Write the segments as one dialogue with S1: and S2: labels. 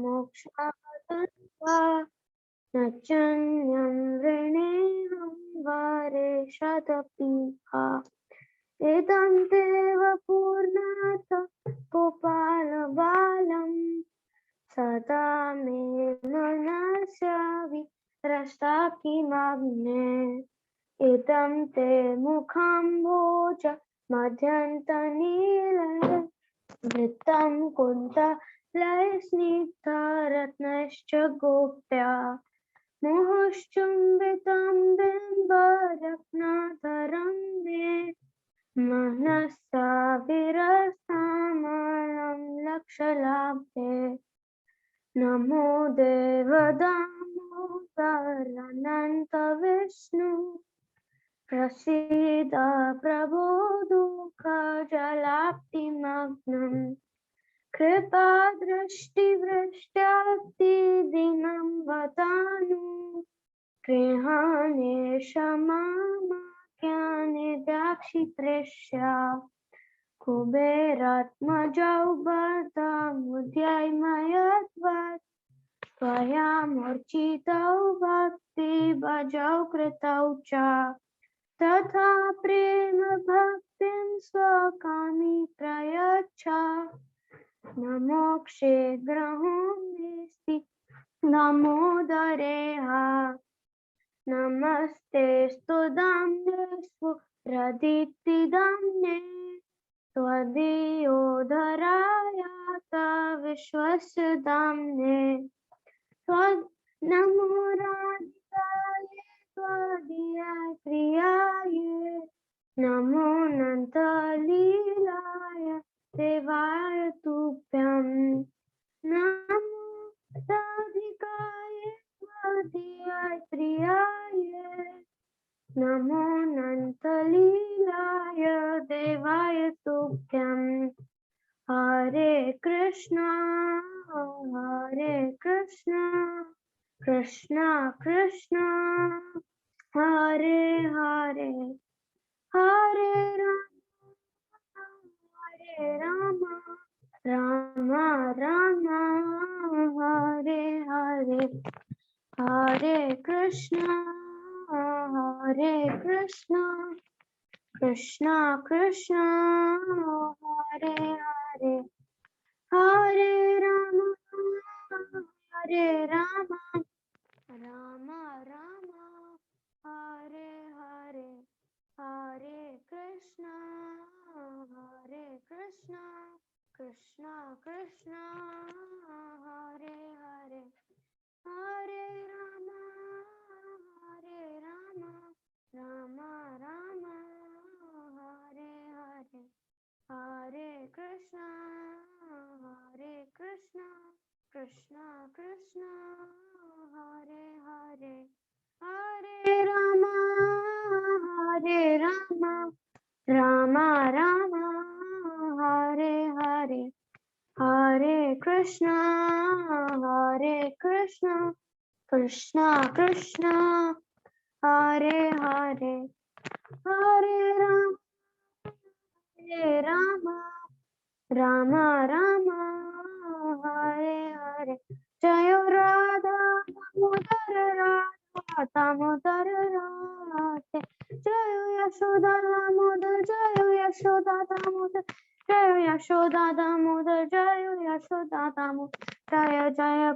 S1: मोक्षादत्वा न चन्यं वृणेहं वारेशदपि इदं देव पूर्णात् गोपालबालं सदा मे मनसा विरसाकिमाग्ने इदं ते मुखम्भोज मध्यन्तनीलय वृत्तं कुन्तलैस्निग्धरत्नश्च गोप्या मुहुश्चुम्बितं बिम्बरत्नाधरं मे मनसा विरसामलं लक्षलाभे नमो देवदामोदरानन्त विष्णु प्रसीद प्रभो दुःखजलाप्तिमग्नम् कृपादृष्टिवृष्ट्यादिदिनं वदानु गृहाणे क्षमामाख्याने दाक्षित्रेष्या कुबेरात्मजौ बद्धमुद्यमयत्वत् त्वया मूर्छितौ भक्तिभजौ कृतौ च तथा प्रेम भक्तिं स्वकामी प्रयच्छ नमोक्षे ग्रहोऽस्ति नमोदरेह नमस्ते स्तुदाम्ने स्वप्रदितिदाम्ने त्वदीयोधरायात विश्वस्य दाम्ने नमो राधिकाय त्वदीयाय प्रियाय नमो नन्तलीलाय देवाय तुभ्यं नमो राधिकाय त्वदीयाय प्रियाय नमो नन्तलीलाय देवाय तुभ्यं हरे कृष्णा कृष्णा कृष्णा हरे हरे हरे राम राम राम हरे हरे हरे कृष्णा कृष्णा कृष्णा हरे हरे हरे राम राम राम हरे हरे हरे कृष्णा कृष्णा कृष्णा हरे हरे हरे राम राम राम हरे हरे हरे कृष्णा कृष्णा कृष्णा हरे हरे हरे राम राम राम हरे हरे हरे कृष्णा कृष्णा कृष्णा हरे हरे हरे राम राम राम हरे हरे जय राधा दामोदर राधे जय यशोदा दामोदर जय यशोदा दामोदर जय यशोदा दामोदर जय यशोदा दामोदर जय जय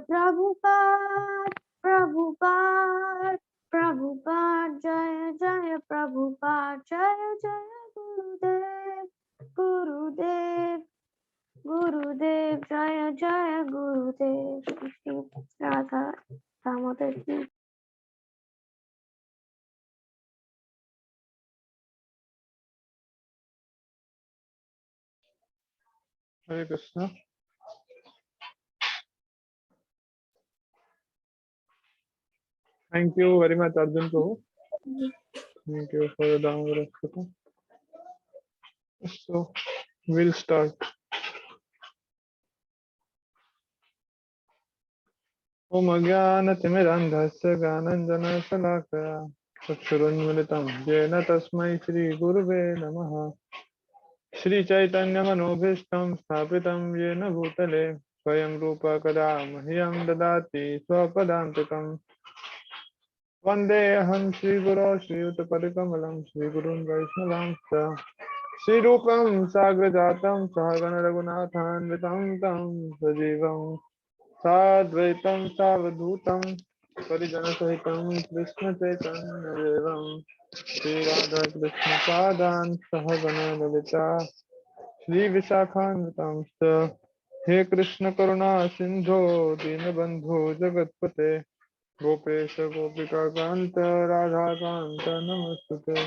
S1: प्रभुपाद जय जय प्रभुपाद जय जय गुरुदेव जय जय गुरुदेव श्री राधा दामोदर जी।
S2: Hare Krishna. Thank you very much, Arjun Prabhu. Thank you for your Damodar Akshata. So, we'll start. Om Ajnanatimirandhasya Gyananjana-Shalakaya Chakshurunmilitam Yena Tasmai Shri Guruve Namaha Shri Chaitanya Manobhishtam Sthapitam Yena Bhutale स्वयं रूप कदा मह्यं ददाति स्वपदान्तिकम्। वन्देऽहं श्रीगुरो श्रीयुतपदकमलं श्रीगुरुन् वैष्णवांश्च श्रीरूपं साग्रजातं सहगण रघुनाथान्वितं तं सजीवं साद्वैतं सावधूतं परिजनसहितं कृष्णचैतन्यदेवं श्रीराधाकृष्णपादान् सहगण ललिता श्रीविशाखान्वितांश्च हे कृष्ण करुणा सिन्धो दीनबन्धो जगत्पते गोपेश गोपिका कांत राधा कांत नमस्तुते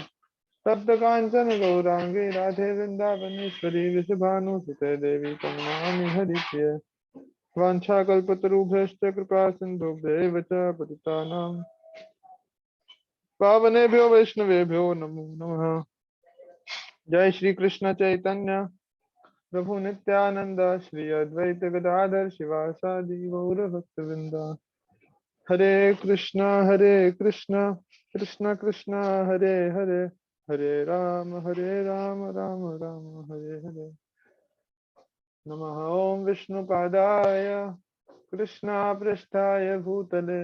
S2: तप्त कांचन गौरांगी राधे वृंदावनेश्वरी विषभानुसुते देवी प्रणमामि हरिप्रिय वाञ्छाकल्पतरुभ्यश्च कृपा सिन्धुभ्यैव च पतितानां पावनेभ्यो वैष्णवेभ्यो नमो नमः। जय श्री कृष्ण चैतन्य प्रभु नित्यानंद श्री अद्वैत गदाधर शिवासादि गौर भक्तवृंदा। हरे कृष्णा कृष्ण कृष्ण हरे हरे हरे राम राम राम हरे हरे। नमः ओम विष्णुपादाय कृष्णापृष्ठाय भूतले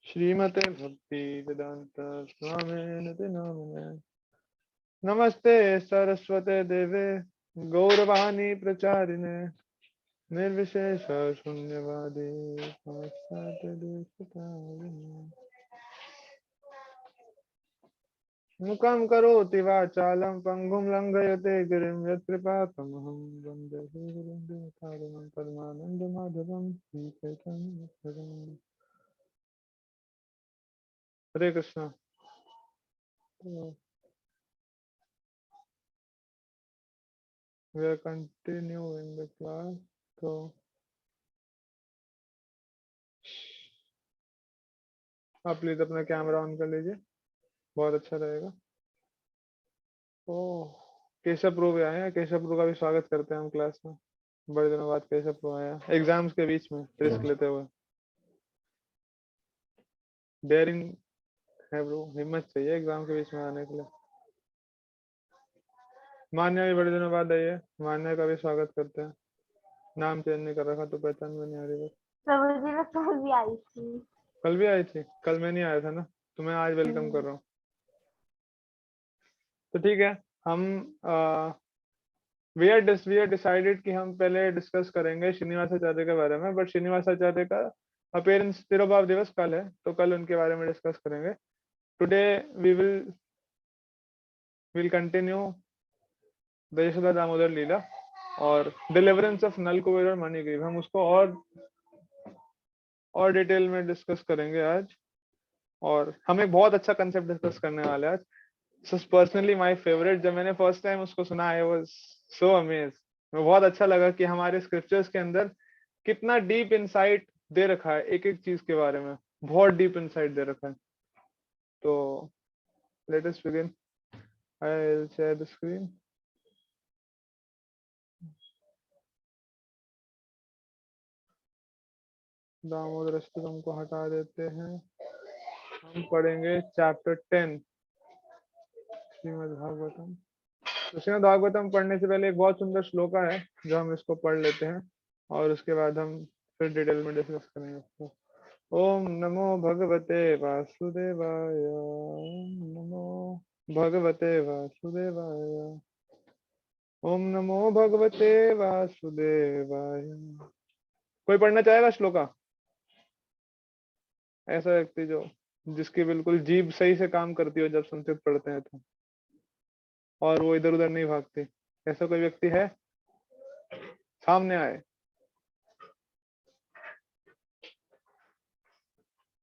S2: श्रीमते भक्ति वेदांत स्वामिने नामिने। नमस्ते सरस्वते देवे गौरवाणी प्रचारिणे निर्विशेष शून्यवादी पाश्चात्यदेशतारिणे। मुखं करोति वाचालं पङ्गुं लङ्घयते गिरिं यत्कृपातमहं वन्दे गुरुं देवतारिणं परमानन्दमाधवं श्रीचैतन्यदेवं। हरे Krishna. We are continuing the class. तो आप प्लीज अपना कैमरा ऑन कर लीजिए, बहुत अच्छा रहेगा। ओह, केशव प्रो भी आए हैं। केशव प्रो का भी स्वागत करते हैं हम क्लास में। बड़े दिनों बाद केशव प्रो आया एग्जाम्स के बीच में रिस्क लेते हुए। डेयरिंग है ब्रो, हिम्मत चाहिए एग्जाम के बीच में आने के लिए। मान्या भी बड़े दिनों बाद आई है, मान्या का भी स्वागत करते हैं। नाम चेंज नहीं कर रखा तो पहचान में नहीं आ रही। बस
S1: प्रभु जी ने कल भी आई थी।
S2: कल भी आई थी? कल मैं नहीं आया था ना, तो मैं आज वेलकम कर रहा हूँ। तो ठीक है, हम वी आर डिसाइडेड कि हम पहले डिस्कस करेंगे श्रीनिवासाचार्य के बारे में, बट श्रीनिवासाचार्य का अपीयरेंस तिरुभाव दिवस कल है, तो कल उनके बारे में डिस्कस करेंगे। Today we will continue the Yashoda Damodar lila और डिलीवरेंस ऑफ नल कुबेर और मणिग्रीव। हम उसको और डिटेल में डिस्कस करेंगे आज, और हम एक बहुत अच्छा कंसेप्ट डिस्कस करने वाले हैं आज। पर्सनली माय फेवरेट, जब मैंने फर्स्ट टाइम उसको सुना, आई वाज सो अमेज्ड। मुझे बहुत अच्छा लगा कि हमारे स्क्रिप्चर्स के अंदर कितना डीप इनसाइट दे रखा है, एक एक चीज के बारे में बहुत डीप इनसाइट दे रखा है। तो let us begin. I will share the screen. Damodar Ashtakam को हटा देते हैं। हम पढ़ेंगे चैप्टर 10 श्रीमद् भागवतम। तो श्रीमद् भागवतम पढ़ने से पहले एक बहुत सुंदर श्लोका है जो हम इसको पढ़ लेते हैं, और उसके बाद हम फिर डिटेल में डिस्कस करेंगे उसको। ओम नमो भगवते वासुदेवाय। ओम नमो भगवते वासुदेवाय। ओम नमो भगवते वासुदेवाय। कोई पढ़ना चाहेगा श्लोका? ऐसा व्यक्ति जो जिसकी बिल्कुल जीभ सही से काम करती हो जब संस्कृत पढ़ते हैं तो, और वो इधर उधर नहीं भागती, ऐसा कोई व्यक्ति है? सामने आए।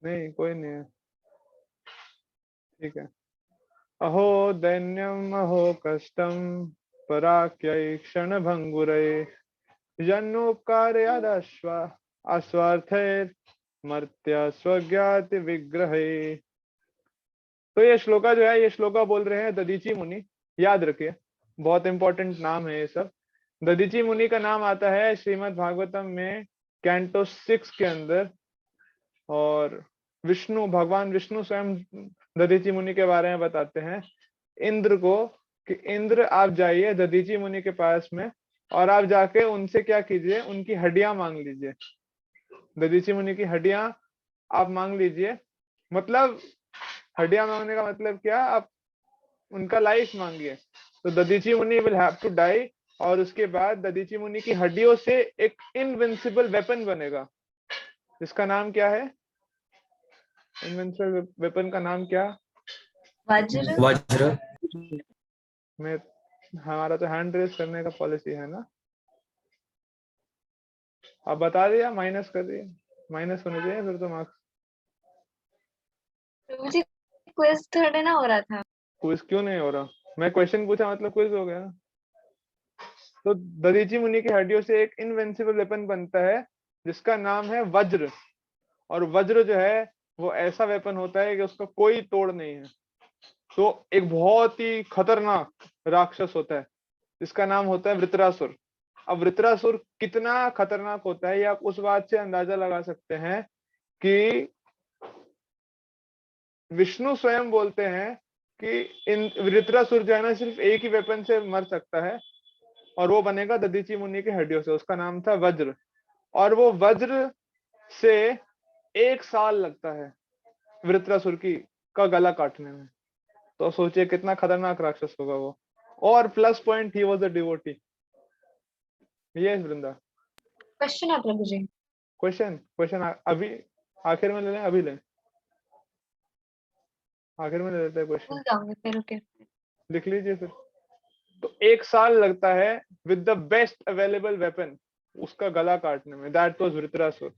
S2: नहीं, कोई नहीं है। ठीक है। अहो दैन्यम अहो कष्टम पराक्यै क्षण भंगुरे जन्नोपकारयादाश्वा अस्वार्थैर मर्त्य स्वज्ञाति विग्रहे। तो ये श्लोका जो है, ये श्लोका बोल रहे हैं दधीची मुनि। याद रखिए, बहुत इंपॉर्टेंट नाम है ये सब। दधीची मुनि का नाम आता है श्रीमद् भागवतम में कैंटो 6 के अंदर, और भगवान विष्णु स्वयं दधीची मुनि के बारे में बताते हैं इंद्र को कि इंद्र आप जाइए दधीची मुनि के पास में और आप जाके उनसे क्या कीजिए, उनकी हड्डियां मांग लीजिए, दधीची मुनि की हड्डियां आप मांग लीजिए। मतलब हड्डियां मांगने का मतलब क्या, आप उनका लाइफ मांगिए। तो दधीची मुनि विल हैव टू डाई, और उसके बाद दधीची मुनि की हड्डियों से एक इनविंसिबल वेपन बनेगा, जिसका नाम क्या है, इनविंसिबल वेपन का नाम क्या?
S3: वज्र।
S4: वज्र।
S2: मैं, हमारा तो हैंड रेस करने का पॉलिसी है ना। आप बता दिया, माइनस कर दिया, माइनस होने चाहिए फिर तो मार्क्स।
S3: मुझे क्विज थोड़ा ना हो रहा था।
S2: क्विज क्यों नहीं हो रहा? मैं क्वेश्चन पूछा मतलब क्विज हो गया। तो दधीची मुनि की हड्डियों से एक इनविंसिबल वेपन बनता है जिसका नाम है वज्र। और वज्र जो है वो ऐसा वेपन होता है कि उसका कोई तोड़ नहीं है। तो एक बहुत ही खतरनाक राक्षस होता है जिसका नाम होता है वृत्रासुर। अब वृत्रासुर कितना खतरनाक होता है ये आप उस बात से अंदाजा लगा सकते हैं कि विष्णु स्वयं बोलते हैं कि इन वृत्रासुर जो है ना सिर्फ एक ही वेपन से मर सकता है, और वो बनेगा दधीची मुनि की हड्डियों से। उसका नाम था वज्र, और वो वज्र से 1 साल लगता है वृत्रासुर की का गला काटने में। तो सोचिए कितना खतरनाक राक्षस होगा वो। और plus point, he was a devotee. Yes Vrinda.
S3: Question है प्रभु जी।
S2: क्वेश्चन क्वेश्चन अभी आखिर में ले लें, अभी लें, आखिर में ले लेते हैं क्वेश्चन।
S3: भूल जाऊंगी फिर। ओके।
S2: लिख लीजिए फिर। तो 1 साल लगता है with the best available weapon उसका गला काटने में। That was Vritrasura.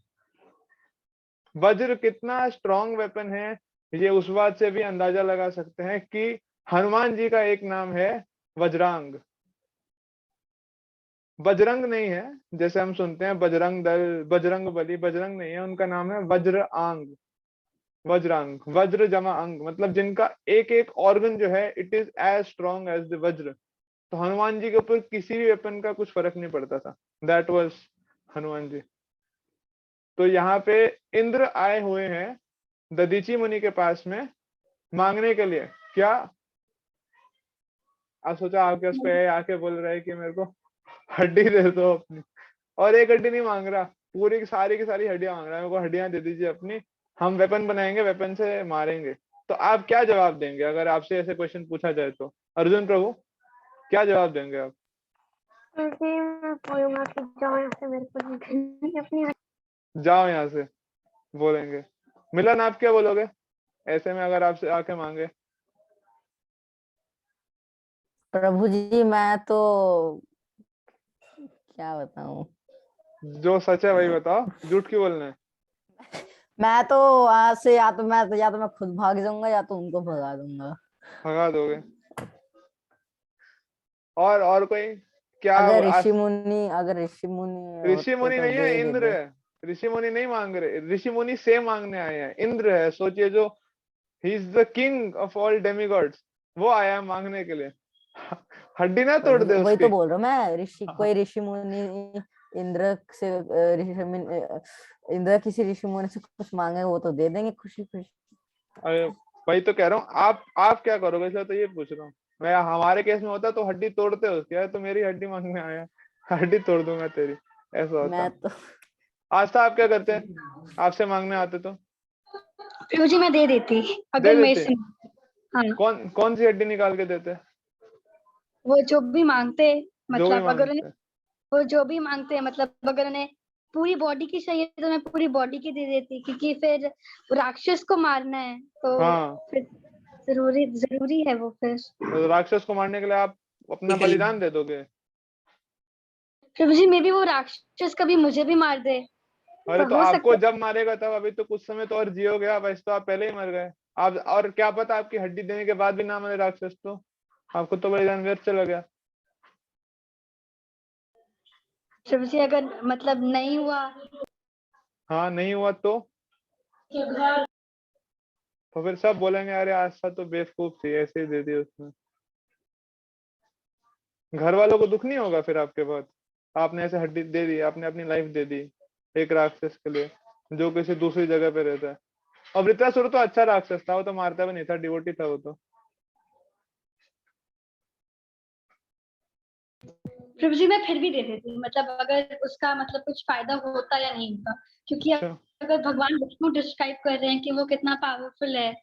S2: वज्र कितना स्ट्रॉन्ग वेपन है ये उस बात से भी अंदाजा लगा सकते हैं कि हनुमान जी का एक नाम है वज्रांग। बजरंग नहीं है जैसे हम सुनते हैं बजरंग दल, बजरंग बली, बजरंग नहीं है, उनका नाम है वज्र आंग, वज्रांग। वज्र जमा अंग मतलब जिनका एक एक ऑर्गन जो है it is as strong as the वज्र। तो हनुमान जी के ऊपर किसी भी वेपन का कुछ फर्क नहीं पड़ता था। That was Hanuman ji. तो यहाँ पे इंद्र आए हुए हैं दधीची मुनि के पास में मांगने के लिए। क्या आप सोचा आपके उस पे आके बोल रहा है कि मेरे को हड्डी दे दो अपनी, और एक हड्डी नहीं मांग रहा, पूरी की सारी हड्डियां मांग रहा है, मेरे को हड्डियां दे दीजिए अपनी, हम वेपन बनाएंगे, वेपन से मारेंगे। तो आप क्या जवाब देंगे अगर आपसे ऐसे क्वेश्चन पूछा जाए तो? अर्जुन प्रभु क्या जवाब देंगे आप?
S1: जी मैं बोलूंगा कि जाओ यहाँ से, मेरे को नहीं अपनी।
S2: जाओ यहाँ से बोलेंगे। मिलन आप क्या बोलोगे ऐसे में अगर आपसे आके मांगे?
S5: प्रभु जी मैं तो क्या बताऊं।
S2: जो सच है वही बताओ, झूठ क्यों बोलना है?
S5: मैं तो आज से या तो मैं खुद भाग जाऊंगा या तो उनको भगा दूंगा।
S2: भगा दोगे? और कोई क्या?
S5: अगर ऋषि मुनि
S2: ऋषि
S5: होते
S2: मुनि
S5: तो
S2: नहीं
S5: दे
S2: है,
S5: ही
S2: इंद्र
S5: देते।
S2: है। ऋषि मुनि नहीं मांग रहे, ऋषि मुनि से मांगने आए हैं। इंद्र है, सोचिए, जो he is the king of all demigods, वो आया है मांगने के लिए। हड्डी ना तोड़ दे
S5: वही तो
S2: उसकी।
S5: बोल रहा हूँ मैं। कोई ऋषि मुनि इंद्र से इंद्र किसी ऋषि मुनि से कुछ मांगे वो तो दे देंगे खुशी खुशी।
S2: अरे वही तो कह रहा हूँ, आप क्या करोगे इसलिए तो ये पूछ रहा हूँ मैं। हमारे केस में होता तो हड्डी तोड़ते हो उसकी, तो मेरी हड्डी मांगने आया, हड्डी तोड़ दूंगा तेरी, ऐसा होता।
S5: मैं तो
S2: आस्था आप क्या करते हैं आपसे मांगने आते तो?
S3: प्रभु जी मैं दे देती
S2: दे
S3: अगर मेरे
S2: देते?
S3: से। हाँ।
S2: कौन कौन सी हड्डी निकाल के देते?
S3: वो जो भी मांगते,
S2: जो भी
S3: मतलब अगर उन्हें,
S2: मांगते?
S3: वो जो भी मांगते हैं, मतलब अगर उन्हें पूरी बॉडी की चाहिए तो मैं पूरी बॉडी की दे देती, क्योंकि फिर राक्षस को मारना है तो
S2: हाँ,
S3: फिर जरूरी जरूरी है वो फिर।
S2: तो राक्षस को मारने के लिए आप अपना बलिदान दे दोगे?
S3: प्रभु जी मे भी वो राक्षस कभी मुझे भी मार दे,
S2: अरे
S3: तो
S2: तो
S3: हो
S2: आपको
S3: सकता
S2: जब मारेगा तब, अभी तो कुछ समय तो और जियोगे आप, ऐसे तो आप पहले ही मर गए। आप, और क्या पता आपकी हड्डी देने के बाद भी ना मरे राक्षस, तो आपको तो बलिदान व्यर्थ चला गया।
S3: प्रभु जी अगर मतलब नहीं हुआ।
S2: हाँ नहीं हुआ तो फिर सब बोलेंगे अरे आस्था तो बेवकूफ थी, ऐसे ही दे दी उसने। घर वालों को दुख नहीं होगा फिर आपके बाद? आपने ऐसे हड्डी दे दी, आपने अपनी लाइफ दे दी एक राक्षस के लिए जो किसी दूसरी जगह पे रहता है। और वृत्रासुर तो अच्छा राक्षस था, वो तो मारता भी नहीं था, डिवोटी था वो तो।
S3: प्रभु जी मैं फिर भी दे देती, मतलब अगर उसका मतलब कुछ फायदा होता या नहीं होता, क्योंकि
S2: अच्छा।
S3: अगर भगवान विष्णु डिस्क्राइब कर रहे हैं कि वो कितना पावरफुल है,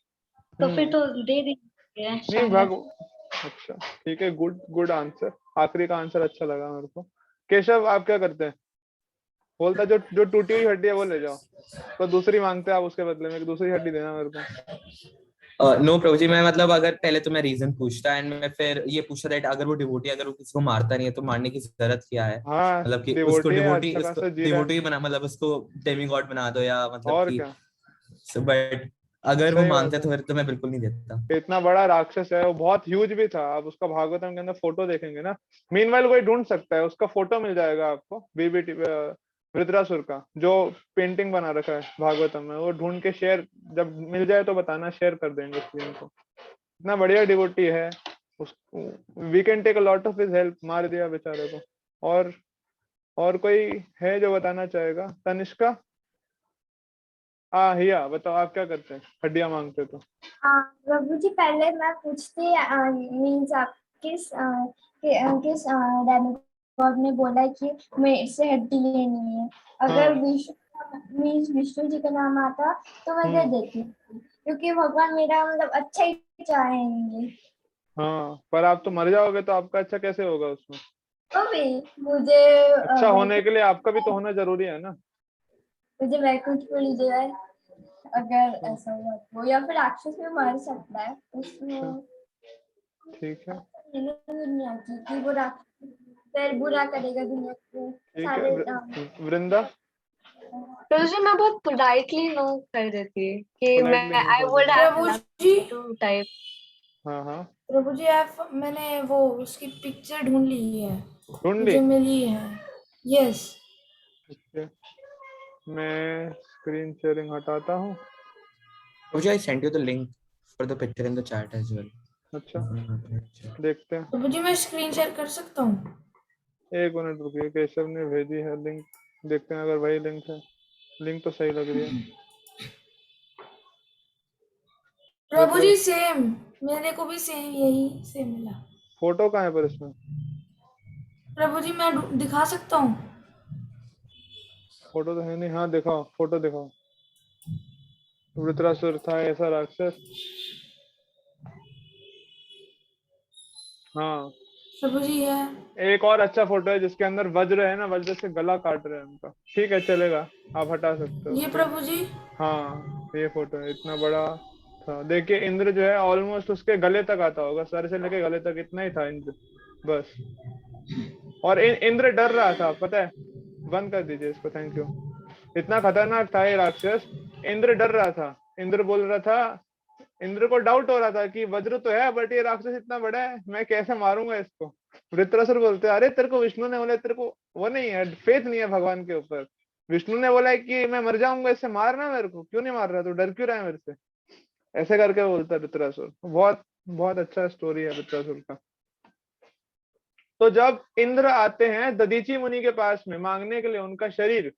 S3: तो फिर तो दे देंगे
S2: नहीं
S3: शायद।
S2: अच्छा ठीक है, गुड गुड आंसर। आखिरी का आंसर अच्छा लगा मेरे को। केशव आप क्या करते हैं? बोलता जो जो टूटी हुई हड्डी है वो ले जाओ, तो दूसरी मांगते हैं आप उसके बदले में कि दूसरी हड्डी देना मेरे को।
S4: नो प्रभु जी, मैं मतलब अगर पहले तो मैं रीजन पूछता एंड मैं फिर ये पूछता दैट अगर वो डिवोटी अगर वो किसी को मारता नहीं है तो मारने की जरूरत क्या है?
S2: हाँ
S4: मतलब कि उसको
S2: डिवोटी है,
S4: डिवोटी
S2: अच्छा
S4: उसको
S2: खासा जी रहा है।
S4: डिवोटी बना, मतलब उसको डेमी गॉड बना दो या मतलब
S2: और
S4: कि
S2: क्या,
S4: बट अगर वो
S2: सही बात
S4: मांगते
S2: है।
S4: तो फिर तो मैं बिल्कुल नहीं देता।
S2: इतना बड़ा राक्षस है, वो बहुत ह्यूज भी था। आप उसका भागवतम के अंदर फोटो देखेंगे ना, मीनवाइल कोई ढूंढ सकता है, उसका फोटो मिल जाएगा आपको बीबीटी वृत्रासुर का, जो पेंटिंग बना रखा है भागवतम में। वो ढूंढ के शेयर जब मिल जाए तो बताना, शेयर कर देंगे उस लिंक को। इतना बढ़िया डिवोटी है, we can take a lot of his help. मार दिया बेचारे को। और कोई है जो बताना चाहेगा? तनिष्का? हाँ हिया बताओ, आप क्या करते हैं हड्डियां मांगते तो?
S1: हाँ प्रभु जी, पहले मैं पूछती मीन्स आप किस डेमिगॉड ने बोला कि मेरे से हड्डी लेनी है। अगर
S2: हाँ।
S1: विष्णु जी का नाम आता तो मैं दे देती, क्योंकि भगवान मेरा मतलब अच्छा ही चाहेंगे।
S2: हाँ पर आप तो मर जाओगे, तो आपका अच्छा कैसे होगा उसमें?
S1: तो भी मुझे
S2: अच्छा होने
S1: वैकुंठ
S2: के लिए आपका भी तो होना जरूरी है ना।
S1: मुझे वैकुंठ को ले जाए, अगर
S2: अच्छा
S1: ऐसा हुआ तो। या फिर राक्षस में मार सकता है
S2: अच्छा,
S1: उसमें।
S2: ठीक है
S1: दुनिया की कि वो फिर बुरा करेगा दुनिया को
S2: ठीक है।
S1: सारे
S2: वृंदा?
S6: प्रभु जी मैं बहुत पोलाइटली नो कर देती कि मैं
S2: पोलाइटली नो
S6: आई
S2: कर
S6: वुड
S2: देना।
S6: Have
S7: Prabhu
S6: love
S7: ji,
S6: to type.
S2: हाँ हाँ
S7: प्रभु जी आप, मैंने वो उसकी पिक्चर ढूंढ ली है,
S2: ढूंढ ली।
S7: मुझे मिली है। यस।
S2: ठीक है, मैं स्क्रीन शेयरिंग हटाता हूँ।
S4: Prabhu ji I send you the link for the picture in the chat as well.
S2: अच्छा देखते हैं।
S7: प्रभु जी मैं स्क्रीन शेयर कर सकता हूँ?
S2: एक मिनट रुकिए, केशव ने भेजी है लिंक, देखते हैं अगर वही लिंक है। लिंक तो सही लग रही है।
S7: प्रभु
S2: रुद्र
S7: जी सेम, मेरे को भी सेम यही सेम मिला।
S2: फोटो कहाँ है पर इसमें?
S7: प्रभु जी मैं दिखा सकता हूँ?
S2: फोटो तो है नहीं। हाँ दिखाओ, फोटो दिखाओ। वृत्रासुर था ऐसा राक्षस। हाँ
S7: प्रभु जी है।
S2: एक और अच्छा फोटो है जिसके अंदर वज्र है ना, वज्र से गला काट रहे हैं उनका। ठीक है चलेगा, आप हटा सकते हो।
S7: ये प्रभु जी।
S2: हाँ ये फोटो है, इतना बड़ा था। देखिए इंद्र जो है ऑलमोस्ट उसके गले तक आता होगा, सर से लेके गले तक इतना ही था इंद्र, बस। और इंद्र डर रहा था, पता है। बंद कर दीजिए इसको, थैंक यू। इतना खतरनाक था ये राक्षस, इंद्र डर रहा था। इंद्र बोल रहा था, इंद्र को डाउट हो रहा था कि वज्र तो है बट ये राक्षस इतना बड़ा है, मैं कैसे मारूंगा इसको। वृत्रासुर बोलते हैं, अरे तेरे को विष्णु ने बोला, तेरे को वो नहीं है, फेथ नहीं है भगवान के ऊपर। विष्णु ने बोला है कि मैं मर जाऊंगा, इससे मारना मेरे को, क्यों नहीं मार रहा, तू डर क्यों रहा है मेरे से? ऐसे करके बोलता है वृत्रासुर। बहुत बहुत अच्छा स्टोरी है वृत्रासुर का। तो जब इंद्र आते हैं दधीची मुनि के पास में मांगने के लिए उनका शरीर,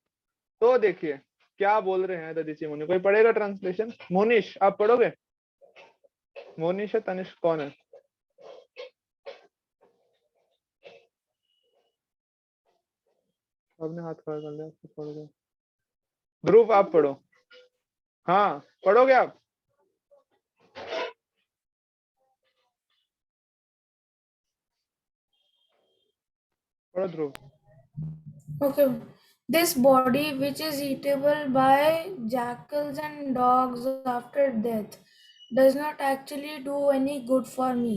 S2: तो देखिए क्या बोल रहे हैं दधीची मुनि। कोई पढ़ेगा ट्रांसलेशन? मोनिश आप पढ़ोगे? मोनिश है तनिष्क, कौन है? आपने हाथ खड़ा कर लिया, तो पढ़ दो। ध्रुव आप पढ़ो। हाँ पढ़ोगे आप? पढ़ो ध्रुव।
S7: Okay. This body, which is eatable by jackals and dogs after death, does not actually do any good for me.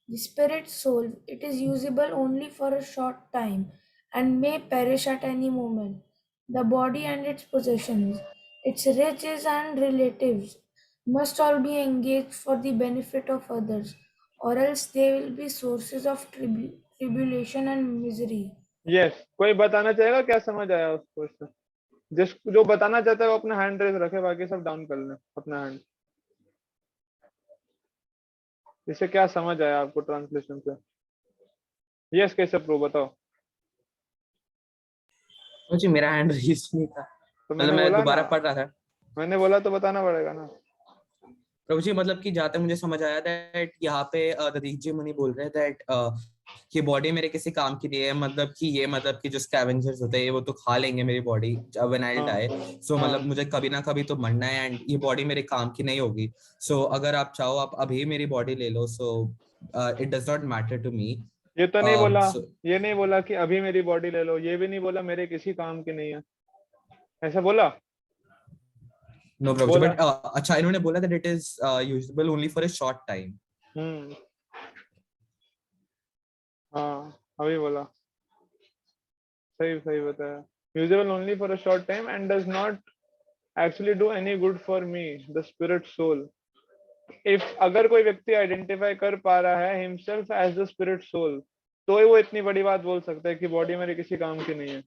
S7: The spirit soul, it is usable only for a short time and may perish at any moment. The body and its possessions, its riches and relatives, must all be engaged for the benefit of others, or else they will be sources of tribulation and misery.
S2: Yes कोई बताना चाहेगा क्या समझ आया उसको इससे? जिस जो बताना चाहता है वो अपना हैंड रेज रखे, बाकी सब डाउन कर लें अपना हैंड। इससे क्या समझ आया आपको ट्रांसलेशन से? यस कैसे प्रो बताओ।
S4: प्रभु जी मेरा हैंड रेज नहीं था,
S2: तो
S4: मतलब
S2: मैंने
S4: मैं
S2: बोला
S4: दोबारा
S2: ना,
S4: पढ़ रहा था।
S2: मैंने बोला तो बताना पड़ेगा ना।
S4: प्रभु जी मतलब कि जहाँ तक मुझे समझ आया दैट यहाँ पे दधीची मुनि बोल रहे हैं दैट कि बॉडी मेरे किसी काम की नहीं है, मतलब कि ये मतलब कि जो स्कैवेंजर्स होते हैं वो तो खा लेंगे मेरी बॉडी व्हेन आई
S2: हाँ
S4: डाई। सो
S2: हाँ
S4: मतलब मुझे कभी ना कभी तो मरना है एंड ये बॉडी मेरे काम की नहीं होगी। सो अगर आप चाहो आप अभी मेरी बॉडी ले लो, so it does not matter to me.
S2: ये तो नहीं बोला,
S4: सो
S2: ये नहीं बोला कि अभी मेरी बॉडी ले लो, ये भी नहीं बोला मेरे किसी काम की नहीं है, ऐसा बोला?
S4: नो प्रॉब्लम,
S2: बोला।
S4: बट अच्छा इन्होंने बोला that it is usable only for a short time.
S2: Hmm, हाँ अभी बोला, सही सही बताया। Usable only for a short time and does not actually do any good for me the spirit soul. If अगर कोई व्यक्ति आइडेंटिफाई कर पा रहा है himself as the spirit soul, तो ही वो इतनी बड़ी बात बोल सकता है कि बॉडी मेरे किसी काम की नहीं है।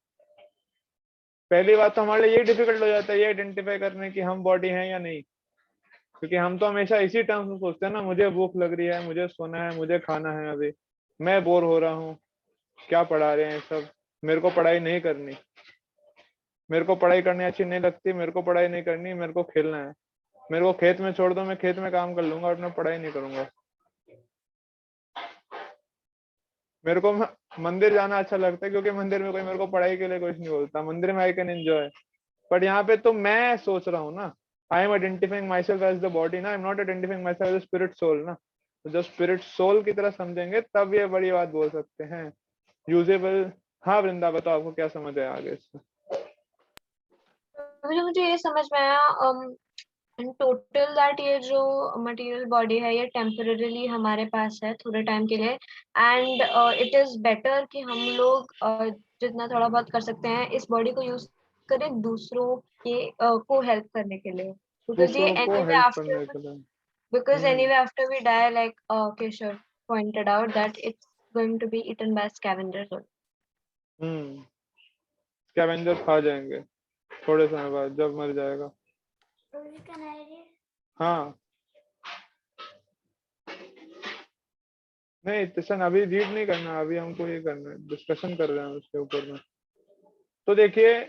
S2: पहली बात तो हमारे लिए ये डिफिकल्ट हो जाता है ये आइडेंटिफाई करने की हम बॉडी हैं या नहीं, क्योंकि हम तो हमेशा इसी टर्म्स में सोचते हैं ना, मुझे भूख लग रही है, मुझे सोना है, मुझे खाना है, अभी मैं बोर हो रहा हूँ, क्या पढ़ा रहे हैं सब, मेरे को पढ़ाई नहीं करनी, मेरे को पढ़ाई करनी अच्छी नहीं लगती, मेरे को पढ़ाई नहीं करनी, मेरे को खेलना है, मेरे को खेत में छोड़ दो, मैं खेत में काम कर लूंगा और मैं पढ़ाई नहीं करूंगा, मेरे को मंदिर जाना अच्छा लगता है क्योंकि मंदिर में कोई मेरे को पढ़ाई के लिए कुछ नहीं बोलता, मंदिर में आई कैन एंजॉय। बट यहाँ पे तो मैं सोच रहा हूँ ना, I am identifying myself as the body ना, I am not identifying myself as spirit soul ना। तो जब स्पिरिट सोल की तरह समझेंगे तब ये बड़ी बात बोल सकते हैं, यूजेबल। हाँ वृंदा बताओ आपको क्या समझ आया आगे इससे?
S6: मुझे ये समझ में आया इन टोटल दैट ये जो मटेरियल बॉडी है ये टेम्पररीली हमारे पास है थोड़े टाइम के लिए, एंड इट इज बेटर कि हम लोग जितना थोड़ा बहुत कर सकते हैं इस बॉडी को यूज करें दूसरों के को हेल्प करने के लिए, बिकॉज ये
S2: दूसरों को
S6: एनीवे
S2: हेल्प करने
S6: आफ्टर
S2: के लिए।
S6: because
S2: hmm
S6: anyway after we die, like Keshav pointed out, that it's going to be eaten by scavengers only.
S2: Hmm, scavenger खा जाएंगे थोड़े समय बाद जब मर जाएगा। हाँ नहीं तिशन अभी रीड नहीं करना, अभी हमको ये करना है, डिस्कशन कर रहे हैं उसके ऊपर में। तो देखिए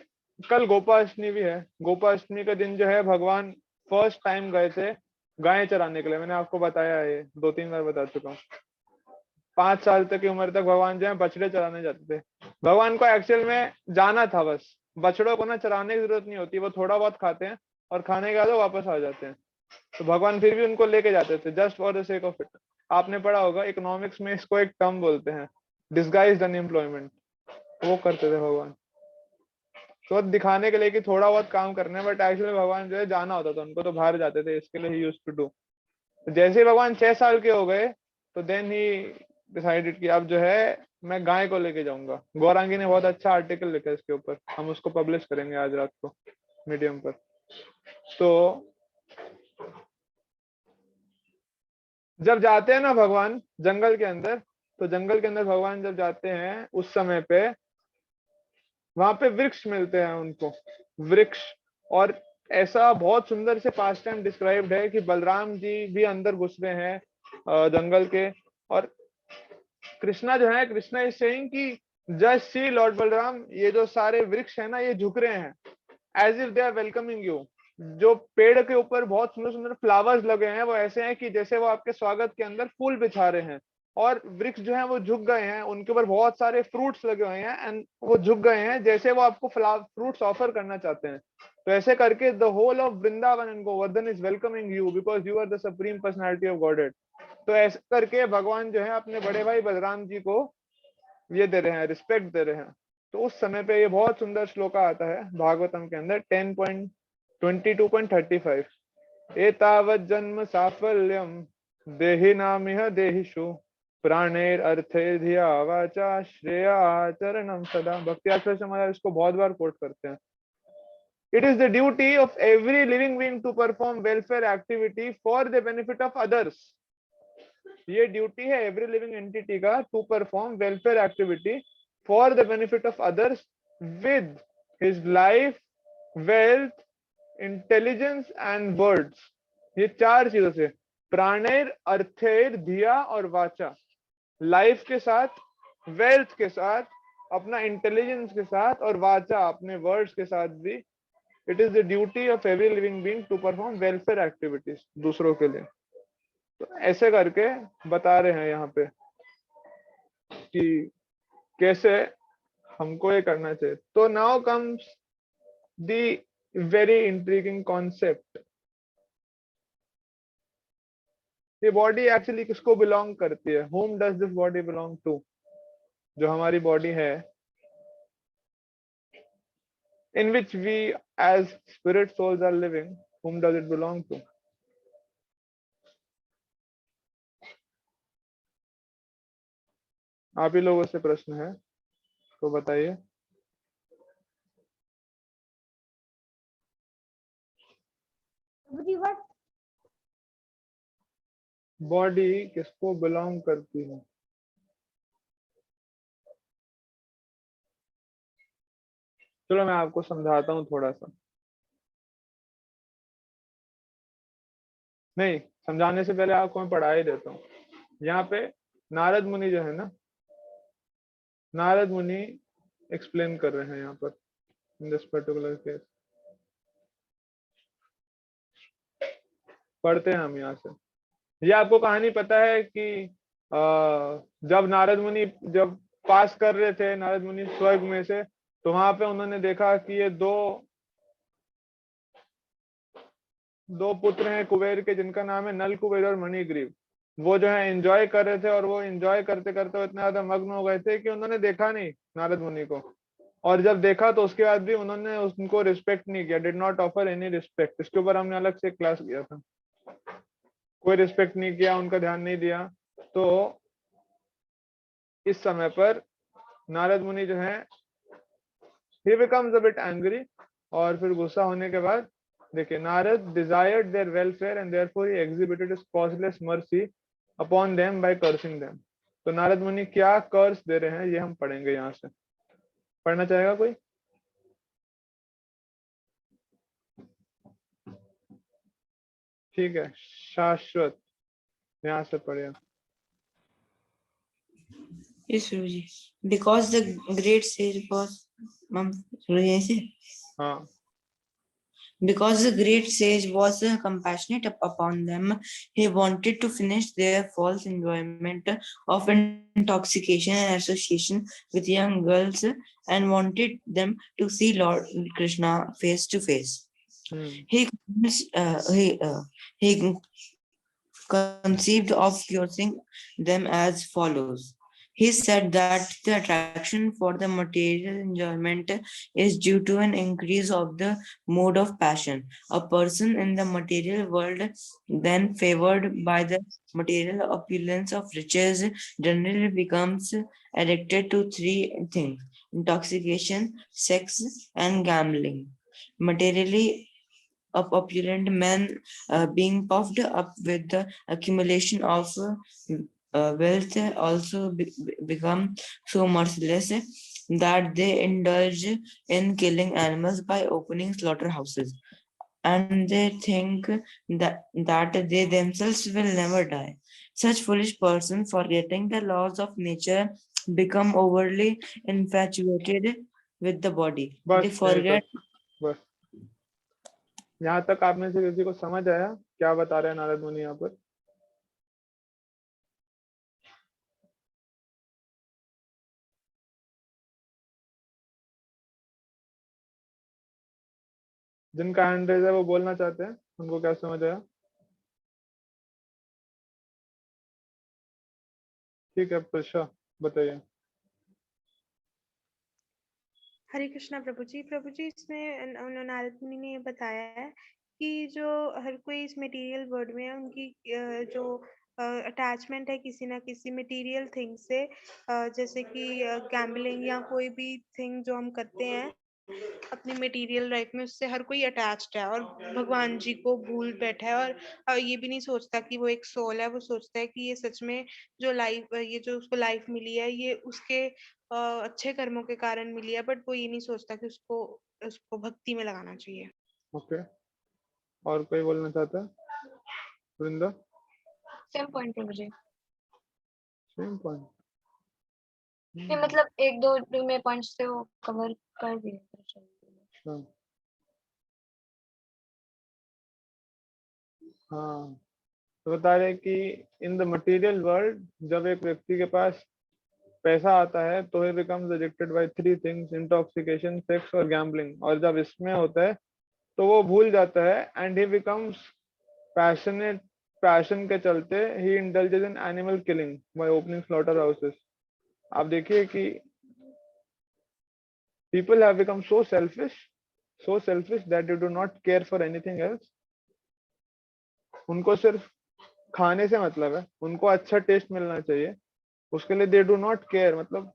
S2: कल गोपाष्टमी भी है, गोपाष्टमी का दिन जो है भगवान फर्स्ट टाइम गए थे गायें चराने के लिए, मैंने आपको बताया है, ये 2-3 बार बता चुका हूँ। 5 साल तक की उम्र तक भगवान जो है बछड़े चराने जाते थे। भगवान को एक्चुअल में जाना था, बस बछड़ों को ना चराने की जरूरत नहीं होती, वो थोड़ा बहुत खाते हैं और खाने के बाद वो वापस आ जाते हैं। तो भगवान फिर भी उनको लेके जाते थे just for the sake of it. आपने पढ़ा होगा इकोनॉमिक्स में इसको एक टर्म बोलते हैं, डिस्गाइज्ड अनएम्प्लॉयमेंट, वो करते थे भगवान। तो दिखाने के लिए कि थोड़ा बहुत काम करना है, बट एक्चुअली भगवान जो है जाना होता था उनको, तो बाहर जाते थे, इसके लिए ही यूज्ड टू डू। जैसे ही भगवान 6 साल के हो गए तो देन ही डिसाइडेड कि अब जो है मैं गाय को लेके जाऊंगा। गौरांगी ने बहुत अच्छा आर्टिकल लिखा है इसके ऊपर, हम उसको पब्लिश करेंगे आज रात को मीडियम पर। तो जब जाते हैं ना भगवान जंगल के अंदर, तो जंगल के अंदर भगवान जब जाते हैं उस समय पे वहां पे वृक्ष मिलते हैं उनको, वृक्ष। और ऐसा बहुत सुंदर से पास्ट टाइम डिस्क्राइब्ड है कि बलराम जी भी अंदर घुस रहे हैं जंगल के, और कृष्णा जो है, कृष्णा इज सेइंग कि जस्ट सी लॉर्ड बलराम, ये जो सारे वृक्ष है ना ये झुक रहे हैं as if they are welcoming you. जो पेड़ के ऊपर बहुत सुंदर सुंदर फ्लावर्स लगे हैं वो ऐसे हैं कि जैसे वो आपके स्वागत के अंदर फूल बिछा रहे हैं, और वृक्ष जो है वो झुक गए हैं, उनके ऊपर बहुत सारे फ्रूट्स लगे हुए हैं एंड वो झुक गए हैं जैसे वो आपको फ्रूट्स ऑफर करना चाहते हैं। तो ऐसे करके the whole of Vrindavan and Govardhan is welcoming you because you are the supreme personality of godhead. तो ऐसे करके भगवान जो है अपने बड़े भाई बलराम जी को ये दे रहे हैं, रिस्पेक्ट दे रहे हैं। तो उस समय पे ये बहुत सुंदर श्लोका आता है भागवतम के अंदर 10.22.35, एतावत् जन्म साफल्यम देहि नामिह देहिषु प्राणेर अर्थे धिया वाचा श्रेया चरणम सदा। भक्ति आचार्य से महाराज इसको बहुत बार कोट करते हैं। It is the duty of every living being to perform welfare activity for the benefit of others. ये ड्यूटी है एवरी लिविंग एंटिटी का, to perform welfare activity for the benefit of others with his life, wealth, intelligence and words. ये 4 चीजों से, प्राणेर, अर्थेर, धिया और वाचा। Life के साथ, वेल्थ के साथ, अपना इंटेलिजेंस के साथ, और वाचा अपने वर्ड्स के साथ भी। It is the duty of every living being to perform welfare activities दूसरों के लिए। तो ऐसे करके बता रहे हैं यहाँ पे। कि कैसे हमको ये करना चाहिए। तो now comes the very intriguing concept, ये बॉडी एक्चुअली किसको बिलोंग करती है? whom does this body belong to? जो हमारी बॉडी है, in which we as spirit souls are living, whom does it belong to? आप ही लोगों से प्रश्न है, तो बताइए।
S1: प्रभु जी what?
S2: बॉडी किसको बिलोंग करती है? चलो मैं आपको समझाता हूँ थोड़ा सा। नहीं, समझाने से पहले आपको मैं पढ़ा ही देता हूँ। यहाँ पे नारद मुनि जो है ना, नारद मुनि एक्सप्लेन कर रहे हैं यहाँ पर इन दिस पर्टिकुलर केस। पढ़ते हैं हम यहाँ से। ये आपको कहानी पता है कि जब नारद मुनि जब पास कर रहे थे, नारद मुनि स्वर्ग में से, तो वहां पे उन्होंने देखा कि ये दो पुत्र हैं कुबेर के, जिनका नाम है नल कुबेर और मणिग्रीव। वो जो है एंजॉय कर रहे थे, और वो एंजॉय करते करते इतना ज्यादा मग्न हो गए थे कि उन्होंने देखा नहीं नारद मुनि को। और जब देखा तो उसके बाद भी उन्होंने उनको रिस्पेक्ट नहीं किया, did not offer any respect. इसके ऊपर हमने अलग से क्लास किया था। कोई रिस्पेक्ट नहीं किया, उनका ध्यान नहीं दिया। तो इस समय पर नारद मुनि जो है he becomes a bit angry, और फिर गुस्सा होने के बाद देखिए, Narad desired their welfare and therefore he exhibited his causeless mercy upon them by cursing them। तो नारद मुनि क्या कर्स दे रहे हैं ये हम पढ़ेंगे। यहाँ से पढ़ना चाहेगा कोई? ठीक है, शाश्वत यहाँ से पढ़िए।
S8: Yes, Guruji. Because the great sage was, Guruji, ऐसे?
S2: हाँ,
S8: Because the great sage was compassionate upon them, he wanted to finish their false enjoyment of intoxication and association with young girls, and wanted them to see Lord Krishna face to face. He conceived of curing them as follows. He said that the attraction for the material enjoyment is due to an increase of the mood of passion. A person in the material world, then favored by the material opulence of riches, generally becomes addicted to three things: intoxication, sex, and gambling. Materially opulent men, being puffed up with the accumulation of wealth, also become so merciless that they indulge in killing animals by opening slaughterhouses, and they think that they themselves will never die. Such foolish persons, forgetting the laws of nature, become overly infatuated with the body.
S2: बस
S8: They
S2: यहीं
S8: forget.
S2: तक, बस यहाँ तक आप में से किसी को समझ आया क्या बता रहे हैं नारद मुनि यहाँ पर? जिनका हैंड रेज है वो बोलना चाहते हैं, उनको क्या समझ आया? ठीक है, प्रशा बताइए।
S9: हरे कृष्णा प्रभु जी इसमें नारद मुनि ने ये बताया है कि जो हर कोई इस मटेरियल वर्ल्ड में है, उनकी जो अटैचमेंट है किसी ना किसी मटेरियल थिंग से, जैसे कि गैम्बलिंग या कोई भी थिंग जो हम करते हैं अपनी मटेरियल लाइफ में, उससे हर कोई अटैच्ड है और भगवान जी को भूल बैठा है। और ये भी नहीं सोचता कि वो एक सोल है, वो सोचता है कि ये सच में जो लाइफ, ये जो उसको लाइफ मिली है, ये उसके अच्छे कर्मों के कारण मिली है, बट वो ये नहीं सोचता कि उसको उसको भक्ति में लगाना चाहिए।
S2: ओके, और कोई बोलना चाहता है? Vrinda?
S6: Same point Prabhu ji.
S2: Same point.
S6: ये मतलब एक दो में पॉइंट्स से वो कवर कर दिए।
S2: हाँ, तो बता रहे कि इन द मटेरियल वर्ल्ड जब एक व्यक्ति के पास पैसा आता है तो ही becomes addicted by three things, intoxication, sex और गैम्बलिंग। और जब इसमें होता है तो वो भूल जाता है and he becomes passionate. Passion के चलते ही indulges in animal killing by opening slaughter houses. आप देखिए कि people have become so selfish that they do not care for anything else। उनको सिर्फ खाने से मतलब है, उनको अच्छा टेस्ट मिलना चाहिए, उसके लिए दे डू नॉट केयर। मतलब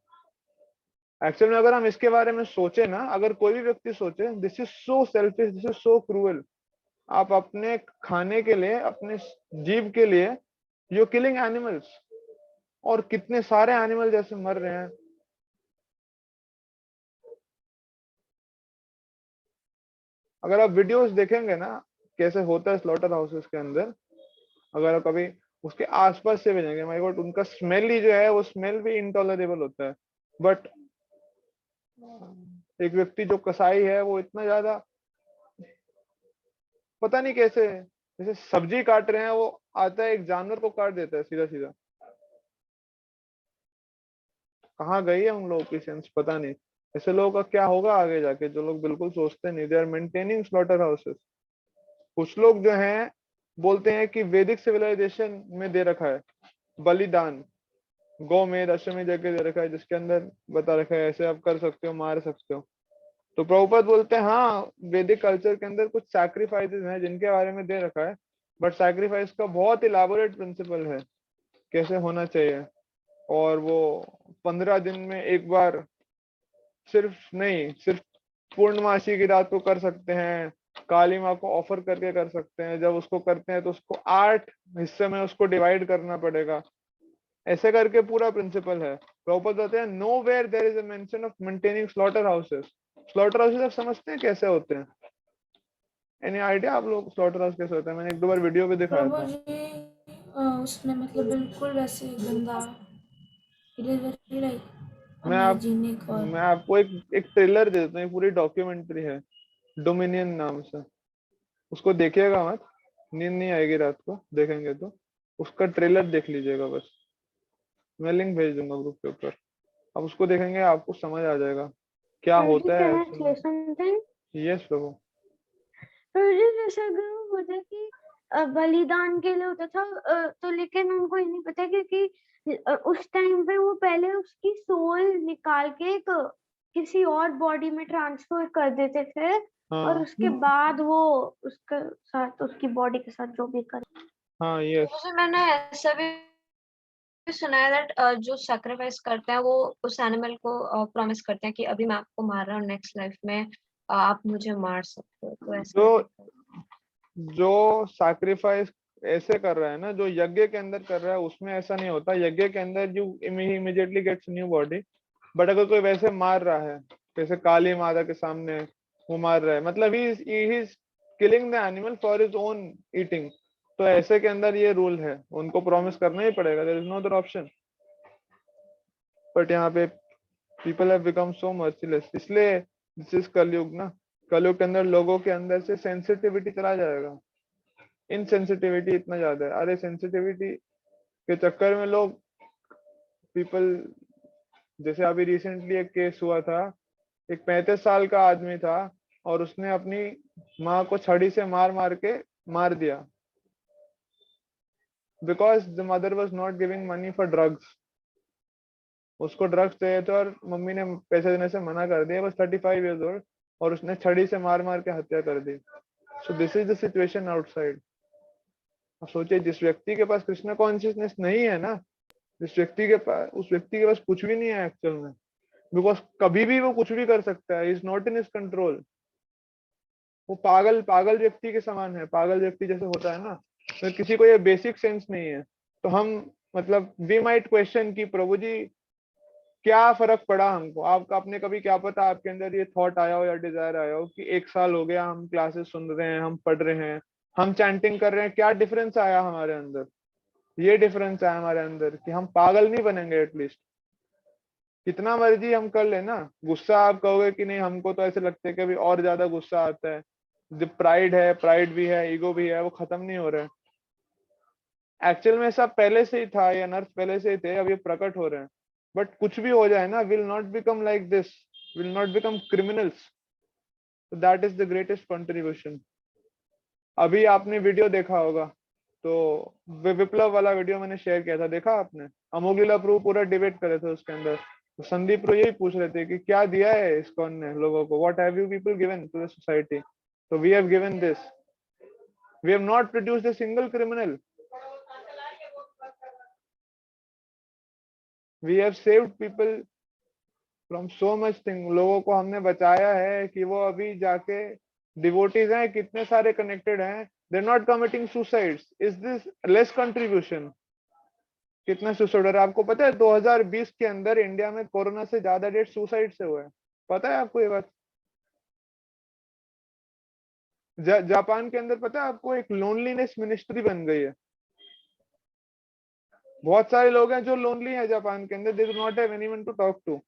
S2: एक्चुअल में अगर हम इसके बारे में सोचे ना, अगर कोई भी व्यक्ति सोचे, this is so selfish, this is so cruel. आप अपने खाने के लिए, अपने जीव के लिए यू किलिंग एनिमल्स, और कितने सारे एनिमल जैसे मर रहे हैं। अगर आप वीडियोस देखेंगे ना कैसे होता है स्लॉटर हाउसेस के अंदर, अगर आप कभी उसके आसपास से भी जाएंगे, माय गॉड, उनका स्मेल ही जो है वो स्मेल भी इंटॉलरेबल होता है। बट एक व्यक्ति जो कसाई है वो इतना ज्यादा, पता नहीं कैसे, जैसे सब्जी काट रहे हैं, वो आता है एक जानवर को काट देता है सीधा सीधा। कहाँ गई है उन लोगों की सेंस, पता नहीं। ऐसे लोगों का क्या होगा आगे जाके, जो लोग बिल्कुल सोचते नहीं। They are maintaining slaughter houses. कुछ लोग जो हैं बोलते हैं कि वैदिक सिविलाइजेशन में दे रखा है बलिदान, गौमेध, अश्वमेध यज्ञ दे रखा है, जिसके अंदर बता रखा है ऐसे आप कर सकते हो, मार सकते हो। तो प्रभुपाद बोलते हैं हाँ, वैदिक कल्चर के अंदर कुछ सैक्रिफाइसेस हैं जिनके बारे में दे रखा है, बट सैक्रिफाइस का बहुत इलाबोरेट प्रिंसिपल है कैसे होना चाहिए। और वो 15 दिन में एक बार, सिर्फ नहीं, सिर्फ पूर्णमासी की रात को कर सकते हैं, काली माँ को ऑफर करके कर सकते हैं। जब उसको करते हैं तो उसको 8 हिस्से में उसको डिवाइड करना पड़ेगा, ऐसे करके पूरा प्रिंसिपल है। प्रॉपर होते हैं nowhere there is a mention of maintaining slaughter houses. Slaughter houses आप समझते हैं कैसे होते हैं? एनी आइडिया आप लोग स्लॉटर हाउस कैसे होता है? मैंने एक दो बार वीडियो पे दिखाया
S7: प्रभु
S2: था।
S7: जी उसमें मतलब बिल्कुल वैसे ही गंदा, it is very like unhygienic. और
S2: मैं आपको एक ट्रेलर दे देता हूँ, पूरी डॉक्यूमेंट्री है डोमिनियन नाम से, उसको देखिएगा मत, नींद नहीं आएगी रात को देखेंगे तो। उसका ट्रेलर देख लीजिएगा बस, मैं लिंक भेज दूंगा ग्रुप के ऊपर, आप उसको देखेंगे आपको समझ आ जाएगा क्या
S3: Prabhuji,
S2: होता है
S3: can I
S2: एक्चुअल में।
S3: say something?
S2: यस प्रभु।
S3: प्रभुजी, जैसे अगर वो होता कि बलिदान के लिए होता था, तो लेकिन उनको ये नहीं पता क्योंकि उस टाइम पे वो पहले उसकी सोल निकाल के एक किसी और बॉडी में ट्रांसफर कर देते थे, और
S2: हाँ
S3: उसके बाद वो उसके साथ, उसकी बॉडी के साथ जो भी कर।
S2: हाँ यस।
S6: जैसे मैंने ऐसा भी सुना है दैट जो सैक्रिफाइस करते हैं वो उस एनिमल को प्रॉमिस करते हैं कि अभी मैं आपको मार रहा हूँ, नेक्स्ट लाइफ में आप मुझे मार सकते हो। तो ऐसा
S2: जो
S6: भी
S2: जो सैक्रिफाइस ऐसे कर रहा है ना, जो यज्ञ के अंदर कर रहा है, उसमें ऐसा नहीं होता। यज्ञ के अंदर you immediately gets new body. But अगर कोई वैसे मार रहा है, जैसे काली माता के सामने वो मार रहा है, मतलब he is killing the animal for his own eating. तो ऐसे के अंदर ये रूल है, उनको प्रॉमिस करना ही पड़ेगा, there is no other option. But यहाँ पे people have become so merciless, इसलिए दिस इज कलयुग ना। कलयुग के अंदर लोगों के अंदर से सेंसिटिविटी चला जाएगा। इनसेंसिटिविटी इतना ज्यादा है, अरे सेंसिटिविटी के चक्कर में लोग पीपल, जैसे अभी रिसेंटली एक केस हुआ था, एक 35 साल का आदमी था और उसने अपनी माँ को छड़ी से मार मार के मार दिया, because the mother was not giving money for drugs. उसको ड्रग्स चाहिए थे और मम्मी ने पैसे देने से मना कर दिया। बस 35 ईयर्स ओल्ड, और उसने छड़ी से मार मार के हत्या कर दी। So this is the situation outside. अब सोचिए, जिस व्यक्ति के पास कृष्णा कॉन्शियसनेस नहीं है ना, जिस व्यक्ति के पास, उस व्यक्ति के पास कुछ भी नहीं है एक्चुअल में, बिकॉज कभी भी वो कुछ भी कर सकता है, is not in his control. वो पागल पागल व्यक्ति के समान है। पागल व्यक्ति जैसे होता है ना, तो किसी को ये बेसिक सेंस नहीं है। तो हम, मतलब वी माइट क्वेश्चन कि प्रभु जी क्या फर्क पड़ा हमको? आपका अपने कभी क्या पता आपके अंदर ये थॉट आया हो या डिजायर आया हो कि 1 साल हो गया हम क्लासेस सुन रहे हैं, हम पढ़ रहे हैं, हम चैंटिंग कर रहे हैं, क्या डिफरेंस आया हमारे अंदर? ये डिफरेंस आया हमारे अंदर कि हम पागल नहीं बनेंगे एटलीस्ट। कितना मर्जी हम कर लेना, गुस्सा आप कहोगे कि नहीं, हमको तो ऐसे लगता है कि अभी और ज्यादा गुस्सा आता है। जो प्राइड है, प्राइड भी है, ईगो भी है, वो खत्म नहीं हो रहा है। एक्चुअल में सब पहले से ही था, ये अनर्थ पहले से ही थे, अब ये प्रकट हो रहे हैं। बट कुछ भी हो जाए ना, will not become like this, will not become criminals. That is the greatest contribution. अभी आपने वीडियो देखा होगा, तो विप्लव वाला वीडियो मैंने शेयर किया था, देखा आपने? अमोघ लीला प्रभु पूरा डिबेट करे थे उसके अंदर. तो संदीप प्रो यही पूछ रहे थे कि क्या दिया है इस्कॉन ने लोगों को, what have you people given to the society. तो we have given this, we have not produced a single criminal, we have saved people from so much thing. लोगों को हमने बचाया है कि वो अभी जाके डिवोटीज हैं, कितने सारे कनेक्टेड हैं, they are not committing suicides. Is this less contribution? कितना सुसाइड? और आपको पता है 2020 के अंदर इंडिया में कोरोना से ज्यादा डेथ सुसाइड से हुए हैं, पता है आपको ये बात? जापान के अंदर पता है आपको एक लोनलीनेस मिनिस्ट्री बन गई है. बहुत सारे लोग हैं जो लोनली हैं जापान के अंदर, they do not have anyone to talk to.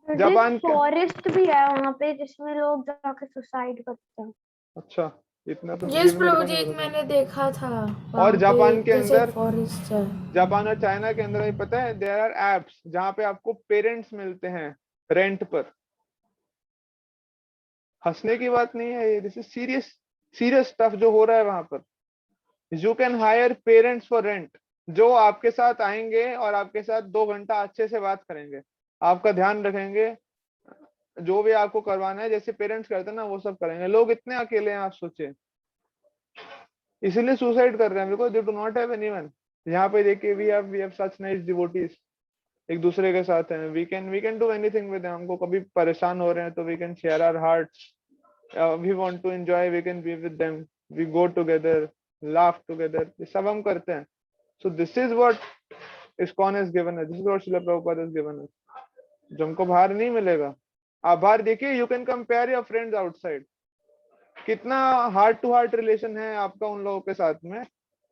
S2: Japan के
S3: फॉरेस्ट भी है वहाँ पे जिसमें लोग जाके सुसाइड करते हैं.
S2: अच्छा, इतना तो
S7: यस
S2: मेरे
S7: प्रभु
S2: को
S7: जी,
S2: नहीं
S7: एक
S2: पता था.
S7: मैंने देखा था
S2: और
S7: वहाँ
S2: जापान
S7: पे
S2: के
S7: जैसे
S2: अंदर,
S7: फॉरेस्ट है.
S2: जापान और चाइना के अंदर भी पता है देयर आर एप्स जहाँ पे आपको पेरेंट्स मिलते हैं रेंट पर. हंसने की बात नहीं है ये, this is serious, serious stuff जो हो रहा है वहां पर. You can hire parents for rent, जो आपके साथ आएंगे और आपके साथ 2 घंटा अच्छे से बात करेंगे, आपका ध्यान रखेंगे, जो भी आपको करवाना है जैसे पेरेंट्स करते हैं ना वो सब करेंगे. लोग इतने अकेले हैं आप सोचे, इसीलिए सुसाइड कर रहे हैं because they do not have anyone. यहाँ पे देखिए we have such nice devotees, एक दूसरे के साथ हैं. We can do anything with them. हमको कभी परेशान हो रहे हैं तो we can share our hearts, we want to enjoy, we can be with them, we go together, laugh together, ये सब हम करते हैं. So this is what ISKCON has given us, this is what Srila Prabhupada has given us, जो हमको बाहर नहीं मिलेगा. आप बाहर देखिए, you can compare your friends outside, कितना हार्ट टू हार्ट रिलेशन है आपका उन लोगों के साथ में,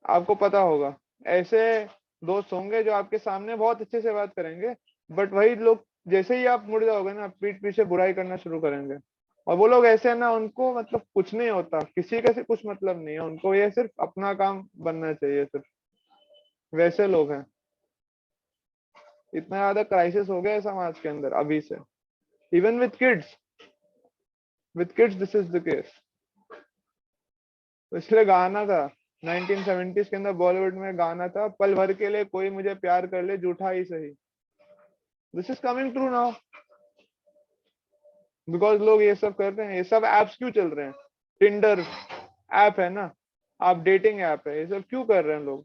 S2: आपको पता होगा. ऐसे दोस्त होंगे जो आपके सामने बहुत अच्छे से बात करेंगे, बट वही लोग जैसे ही आप मुड़ जाओगे ना, पीठ पीछे बुराई करना शुरू करेंगे. और वो लोग ऐसे है ना, उनको मतलब कुछ नहीं होता, किसी का से कुछ मतलब नहीं है उनको, ये सिर्फ अपना काम बनना चाहिए सिर्फ. वैसे लोग हैं. इतना ज्यादा क्राइसिस हो गया है समाज के अंदर अभी से. Even with kids this is the case. तो इसलिए गाना था 1970s के अंदर, बॉलीवुड में गाना था, पल भर के लिए कोई मुझे प्यार कर ले झूठा ही सही. This is coming true now, because लोग ये सब कर रहे हैं. ये सब एप्स क्यों चल रहे हैं? टिंडर ऐप है ना, आप डेटिंग ऐप है, ये सब क्यों कर रहे हैं लोग?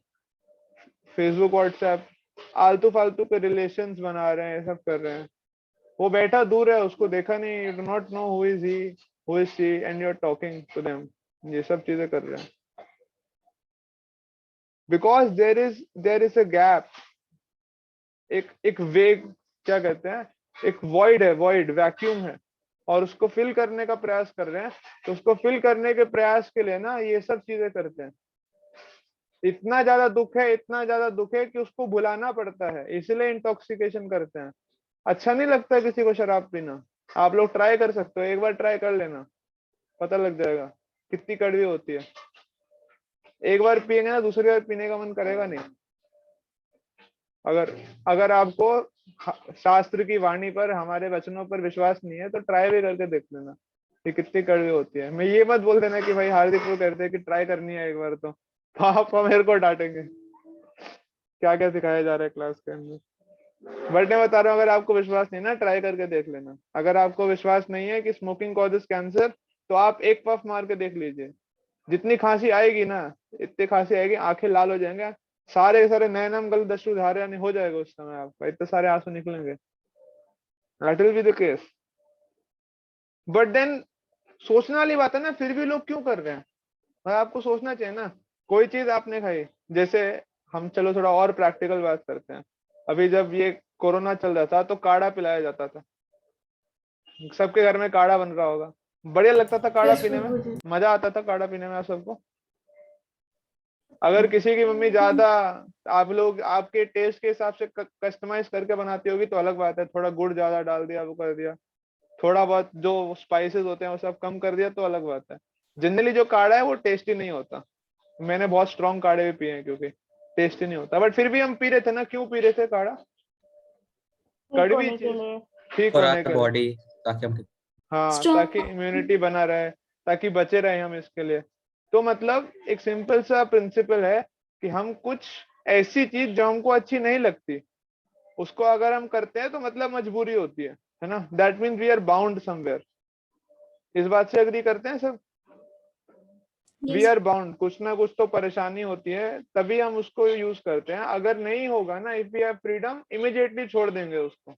S2: फेसबुक, व्हाट्सएप, आलतू फालतू के रिलेशंस बना रहे हैं, ये सब कर रहे हैं. वो बैठा दूर है, उसको देखा नहीं, you do not know who is he, who is she, and you are talking to them. ये सब चीजें कर रहे हैं because there is a gap. एक वेग, क्या कहते हैं, एक वॉइड है, वॉइड वैक्यूम है, और उसको फिल करने का प्रयास कर रहे हैं. तो उसको फिल करने के प्रयास के लिए ना ये सब चीजें करते हैं. इतना ज्यादा दुख है, इतना ज्यादा दुख है कि उसको भुलाना पड़ता है, इसलिए इंटॉक्सिकेशन करते हैं. अच्छा नहीं लगता किसी को शराब पीना. आप लोग ट्राई कर सकते हो, एक बार ट्राई कर लेना, पता लग जाएगा कितनी कड़वी होती है. एक बार पिएंगे ना, दूसरी बार पीने का मन करेगा नहीं. अगर आपको शास्त्र की वाणी पर, हमारे वचनों पर विश्वास नहीं है तो ट्राई भी करके देख लेना कि कितनी कड़वी होती है. मैं ये मत बोल देना कि भाई हार्दिक वो कहते हैं कि ट्राई करनी है एक बार, तो आप मेरे को डांटेंगे क्या क्या सिखाया जा रहा है क्लास के अंदर. बट मैं बता रहा हूँ, अगर आपको विश्वास नहीं ना, ट्राई करके देख लेना. अगर आपको विश्वास नहीं है कि स्मोकिंग कॉजेस कैंसर, तो आप एक पफ मार के देख लीजिए, जितनी खांसी आएगी ना, इतनी खांसी आएगी, आंखें लाल हो जाएंगे, सारे सारे नैनम गल दशु धारे हो जाएगा उस समय आपका, इतने सारे आंसू निकलेंगे. That will be the case. But then सोचने वाली बात है ना, फिर भी लोग क्यों कर रहे हैं? भाई आपको सोचना चाहिए ना. कोई चीज आपने खाई, जैसे हम चलो थोड़ा और प्रैक्टिकल बात करते हैं. अभी जब ये कोरोना चल रहा था तो काढ़ा पिलाया जाता था, सबके घर में काढ़ा बन रहा होगा, बढ़िया लगता था काढ़ा
S7: यस
S2: पीने में,
S7: प्रभु जी.
S2: मजा आता था काढ़ा पीने में आप सबको. अगर किसी की मम्मी ज्यादा, आप लोग आपके टेस्ट के हिसाब से कस्टमाइज करके बनाती होगी तो अलग बात है, थोड़ा गुड़ ज्यादा डाल दिया, वो कर दिया, थोड़ा बहुत जो स्पाइसेस होते हैं वो सब कम कर दिया तो अलग बात है. जनरली जो काढ़ा है वो टेस्टी नहीं होता. मैंने बहुत स्ट्रॉन्ग काढ़े भी पिए हैं क्योंकि टेस्टी नहीं होता, बट फिर भी हम पी रहे थे ना. क्यों पी रहे थे काढ़ा?
S3: ठीक
S2: कड़वी
S3: होने के
S2: चीज
S3: लिए।
S2: ठीक
S4: फॉर
S2: होने
S4: आवर
S2: के लिए,
S4: बॉडी, ताकि हम
S2: हाँ,
S7: Strong
S2: ताकि इम्यूनिटी बना रहे, ताकि बचे रहे हम इसके लिए। तो मतलब एक सिंपल सा प्रिंसिपल है कि हम कुछ ऐसी चीज जो हमको अच्छी नहीं लगती, उसको अगर हम करते हैं तो मतलब मजबूरी होती है ना। That means we are bound somewhere. इस बात से एग्री करते हैं सब? We
S7: yes.
S2: आर बाउंड, कुछ ना कुछ तो परेशानी होती है, तभी हम उसको यूज करते हैं। अगर नहीं होगा ना, if we have freedom, immediately छोड़ देंगे उसको।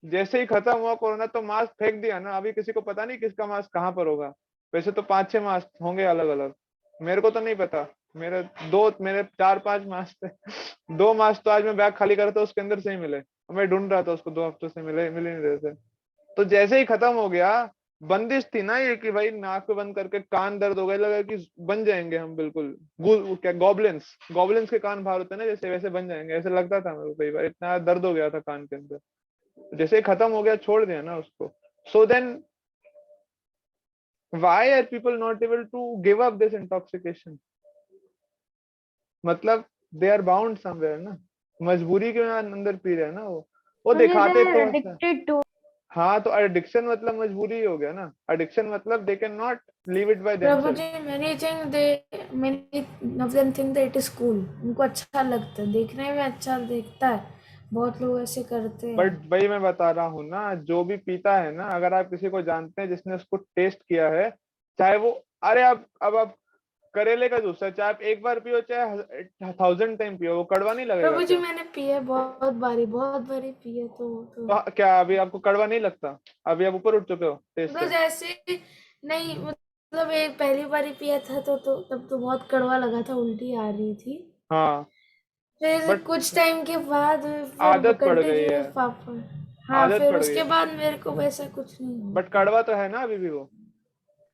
S2: जैसे ही खत्म हुआ कोरोना तो मास्क फेंक दिया ना, अभी किसी को पता नहीं किसका मास्क कहाँ पर होगा। वैसे तो 5-6 मास्क होंगे अलग अलग, मेरे को तो नहीं पता। मेरे 4-5 मास्क थे। 2 मास्क तो आज मैं बैग खाली कर रहा था उसके अंदर से ही मिले, मैं ढूंढ रहा था उसको 2 हफ्तों से, मिल ही नहीं रहे थे। तो जैसे ही खत्म हो गया, बंदिश थी ना ये कि भाई नाक पे बंद करके कान दर्द हो गए, लगा कि बन जाएंगे हम बिल्कुल क्या गॉबलिन्स, गॉबलिन्स के कान बाहर होते हैं ना जैसे, वैसे बन जाएंगे, ऐसे लगता था मेरे को कई बार, इतना दर्द हो गया था कान के अंदर। जैसे ही खत्म हो गया छोड़ दिया ना उसको। So then why are people not able to give up this intoxication? मतलब दे आर बाउंड समवेयर ना, मजबूरी के अंदर पी रहे हैं ना वो दिखाते तो ऐसा।
S3: Addicted to.
S2: हाँ, तो एडिक्शन मतलब मजबूरी ही हो गया ना। एडिक्शन मतलब they can not leave it by themself.
S7: Prabhuji, many of them think that it is cool. उनको अच्छा लगता है, देखने में अच्छा दिखता है, बहुत लोग ऐसे करते हैं।
S2: बट भाई मैं बता रहा हूँ ना, जो भी पीता है ना, अगर आप किसी को जानते हैं जिसने उसको टेस्ट किया है, चाहे वो, अरे आप करेले का जूस है, चाहे आप एक बार पियो चाहे 1000 टाइम पियो, वो कड़वा नहीं लगेगा
S7: प्रभुजी
S2: क्या?
S7: मैंने पिया बहुत बारी पिया तो
S2: क्या अभी आपको कड़वा नहीं लगता? अभी आप ऊपर उठ चुके हो टेस्ट
S7: मतलब
S2: से?
S7: जैसे नहीं, मतलब एक पहली बारी पिया था तो तब तो बहुत कड़वा लगा था, उल्टी आ रही थी।
S2: हाँ,
S7: फिर
S2: बट
S7: कुछ टाइम के बाद फिर
S2: आदत पड़ गई है,
S7: कंटिन्यूअस पापा, हाँ,
S2: आदत
S7: फिर
S2: पड़ गई
S7: उसके
S2: है।
S7: बाद मेरे को वैसा कुछ नहीं हुआ।
S2: बट कड़वा तो है ना अभी भी वो।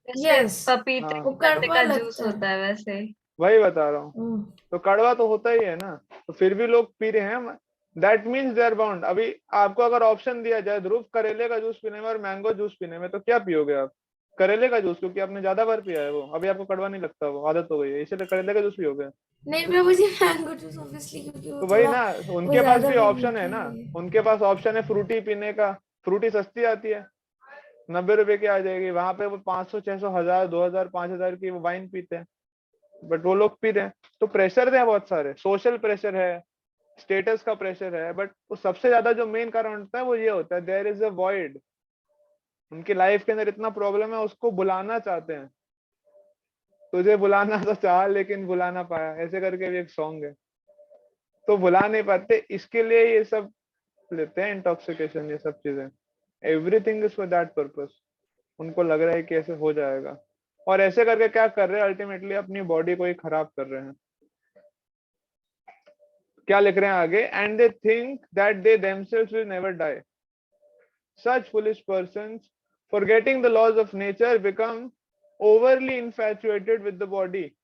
S6: जैसे
S7: यस,
S6: पपीते
S2: हाँ,
S7: वो
S6: पत्ते
S7: कड़वा
S6: का जूस
S7: लगता है।
S6: होता है वैसे।
S2: वही बता रहा हूँ।
S7: हम्म,
S2: तो कड़वा तो होता ही है ना, तो फिर भी लोग पी रहे हैं। That means they are bound. अभी आपको अगर ऑप्शन दिया जाए ध्रुव करेले का जूस पीने में और मैंगो जूस पीने में, तो क्या पियोगे आप? करेले का जूस, क्योंकि आपने ज्यादा बार पिया है वो, अभी आपको कड़वा नहीं लगता, वो आदत हो गई है, इसलिए करेले का जूस पियोगे।
S7: नहीं प्रभुजी, मैंगो जूस ऑब्वियसली, क्योंकि वो
S2: तो वही
S7: थोड़ा,
S2: ना,
S7: वो
S2: उनके पास
S7: ज्यादा
S2: भी ऑप्शन है ना,
S7: पीने की।
S2: उनके पास ऑप्शन है फ्रूटी पीने का। फ्रूटी सस्ती आती है, 90 रुपए की आ जाएगी। वहां पे वो 500, 600, 1000, 2000, 5000 की वो वाइन पीते हैं, बट वो लोग पी रहे हैं। तो प्रेशर है बहुत सारे, सोशल प्रेशर है, स्टेटस का प्रेशर है, बट वो सबसे ज्यादा जो मेन कारण होता है वो ये होता है, देयर इज अ वॉइड। उनकी लाइफ के अंदर इतना प्रॉब्लम है, उसको बुलाना चाहते हैं। तुझे बुलाना तो चाह लेकिन बुला ना पाया, ऐसे करके भी एक सॉन्ग है। तो बुला नहीं पाते, इसके लिए ये सब लेते हैं इंटॉक्सिकेशन, ये सब चीजें। Everything is for that purpose. उनको लग रहा है कि ऐसे हो जाएगा, और ऐसे करके क्या कर रहे हैं, अल्टीमेटली अपनी बॉडी को ही खराब कर रहे हैं। क्या लिख रहे हैं आगे? And they think that they themselves will never die. Such foolish persons, forgetting the laws of nature, become overly infatuated with the body.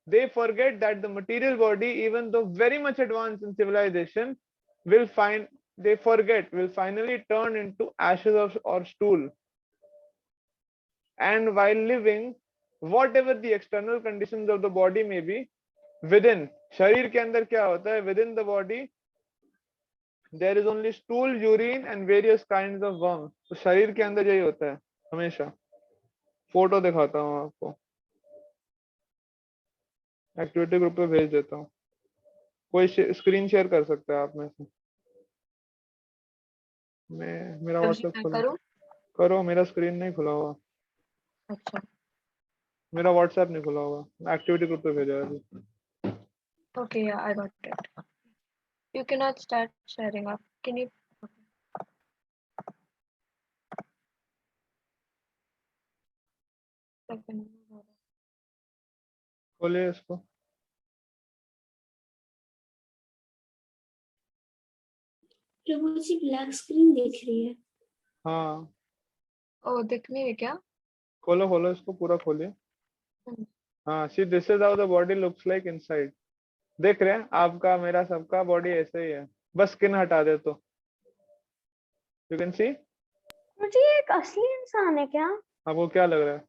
S2: They forget that the material body, even though very much advanced in civilization, will finally turn into ashes or stool. And while living, whatever the external conditions of the body may be, within, शरीर के अंदर क्या होता है? Within the body there is only stool, urine and various kinds of worms. तो शरीर के अंदर यही होता है हमेशा। फोटो दिखाता हूँ आपको, एक्टिविटी ग्रुप पे भेज देता हूँ, कोई स्क्रीन शेयर कर सकता है आप में से? मेरा
S6: प्रभु जी
S2: व्हाट्सएप
S6: मैं
S2: खुला,
S6: करूँ?
S2: करो। मेरा स्क्रीन नहीं खुला हुआ,
S6: अच्छा,
S2: मेरा व्हाट्सएप नहीं खुला हुआ, एक्टिविटी ग्रुप पे भेजा है अभी।
S6: okay, yeah, I got it. You cannot start sharing up. Can you?
S2: खोलिए इसको।
S7: प्रभु जी ब्लैक स्क्रीन दिख रही है।
S2: हाँ,
S6: ओ, दिख नहीं है क्या?
S2: खोलो खोलो इसको, पूरा खोलिए। हाँ, see this is how the body looks like inside. देख रहे हैं? आपका मेरा सबका बॉडी ऐसे ही है, बस स्किन हटा दे तो यू कैन सी।
S3: मुझे एक असली इंसान है क्या?
S2: आपको क्या लग रहा है?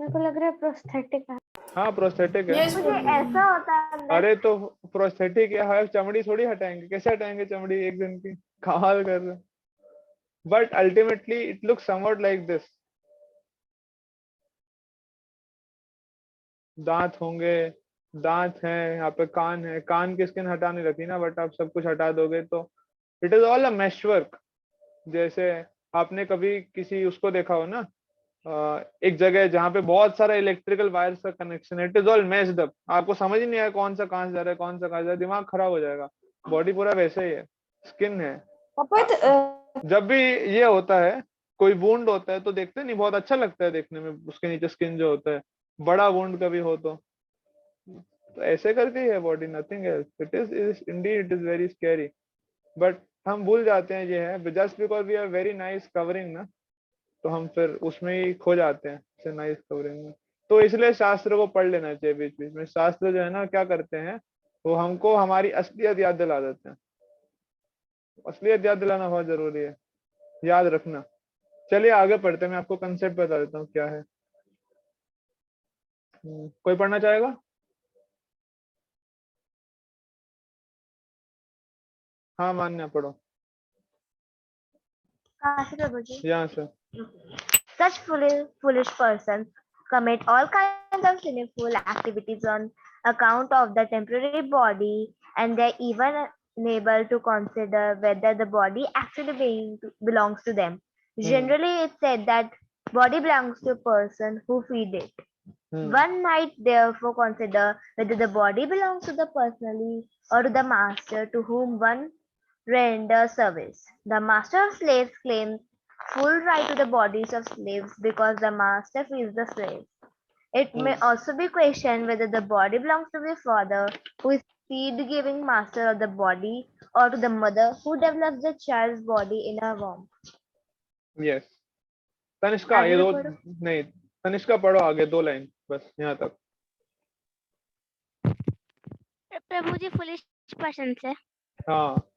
S3: मेरे को लग रहा है प्रोस्थेटिक है।
S2: हाँ प्रोस्थेटिक है।
S7: Yes,
S3: मुझे ऐसा होता है अंदर।
S2: अरे तो प्रोस्थेटिक है, चमड़ी थोड़ी हटाएंगे, कैसे हटाएंगे चमड़ी एक दिन की, कमाल कर रहे। But ultimately it looks somewhat like this. दांत होंगे, दांत हैं, यहाँ पे कान है, कान की स्किन हटा नहीं रखी ना, बट आप सब कुछ हटा दोगे तो it is all a mesh work. जैसे आपने कभी किसी उसको देखा हो ना, एक जगह जहाँ पे बहुत सारा इलेक्ट्रिकल वायर्स का कनेक्शन है, it is all mashed up, आपको समझ ही नहीं आया कौन सा कहाँ से जा रहा है, कौन सा कहाँ जा रहा है, दिमाग खराब हो जाएगा। बॉडी पूरा वैसे ही है, स्किन है। जब भी ये होता है, कोई वुंड होता है तो देखते नहीं, बहुत अच्छा लगता है देखने में, उसके नीचे स्किन जो होता है, बड़ा वुंड कभी हो तो ऐसे करके ही है body, nothing else. It is indeed it is very scary, but हम भूल जाते हैं ये है, just because we are very nice covering ना, तो हम फिर उसमें ही खो जाते हैं नाइस कवरिंग में। तो इसलिए शास्त्र को पढ़ लेना चाहिए बीच बीच में। शास्त्र जो है ना क्या करते हैं, वो हमको हमारी असलियत याद दिला देते हैं। असलियत याद दिलाना बहुत जरूरी है, याद रखना। चलिए आगे पढ़ते हैं, मैं आपको कंसेप्ट बता देता हूँ क्या है। कोई पढ़ना चाहेगा? हाँ मान्य पढ़ो
S10: कहाँ से प्रभु जी?
S2: यहाँ से।
S10: Such foolish persons commit all kinds of sinful activities on account of the temporary body, and they even unable to consider whether the body actually belongs to them. Generally, it's said that body belongs to a person who feed it. One might therefore consider whether the body belongs to the personally or to the master to whom one renders service. The master of slaves claims full right to the bodies of slaves because the master feeds the slaves. It may also be questioned whether the body belongs to the father, who is feed-giving master of the body, or to the mother, who develops the child's body in her womb.
S2: Yes Tanishka,
S10: आगे
S2: ये
S10: भी
S2: दो
S10: पढ़ो।
S2: नहीं, तनिष्का पढ़ो आगे 2 line बस यहाँ तक।
S11: प्रभु जी foolish persons है.
S2: हाँ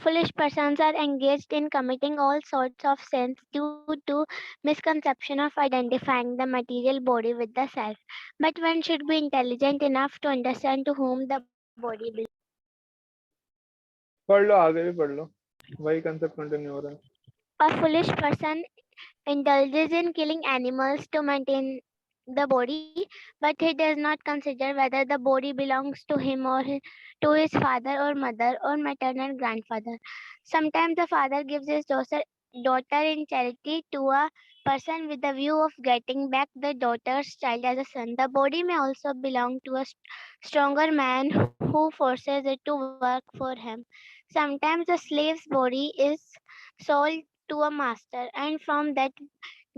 S11: Foolish persons are engaged in committing all sorts of sins due to misconception of identifying the material body with the self. But one should be intelligent enough to understand to whom the body belongs.
S2: पढ़ लो, आगे भी पढ़ लो, वही concept continue हो रहा है।
S11: A foolish person indulges in killing animals to maintain the body, but he does not consider whether the body belongs to him or to his father or mother or maternal grandfather. Sometimes the father gives his daughter in charity to a person with the view of getting back the daughter's child as a son. The body may also belong to a stronger man who forces it to work for him. Sometimes the slave's body is sold to a master, and from that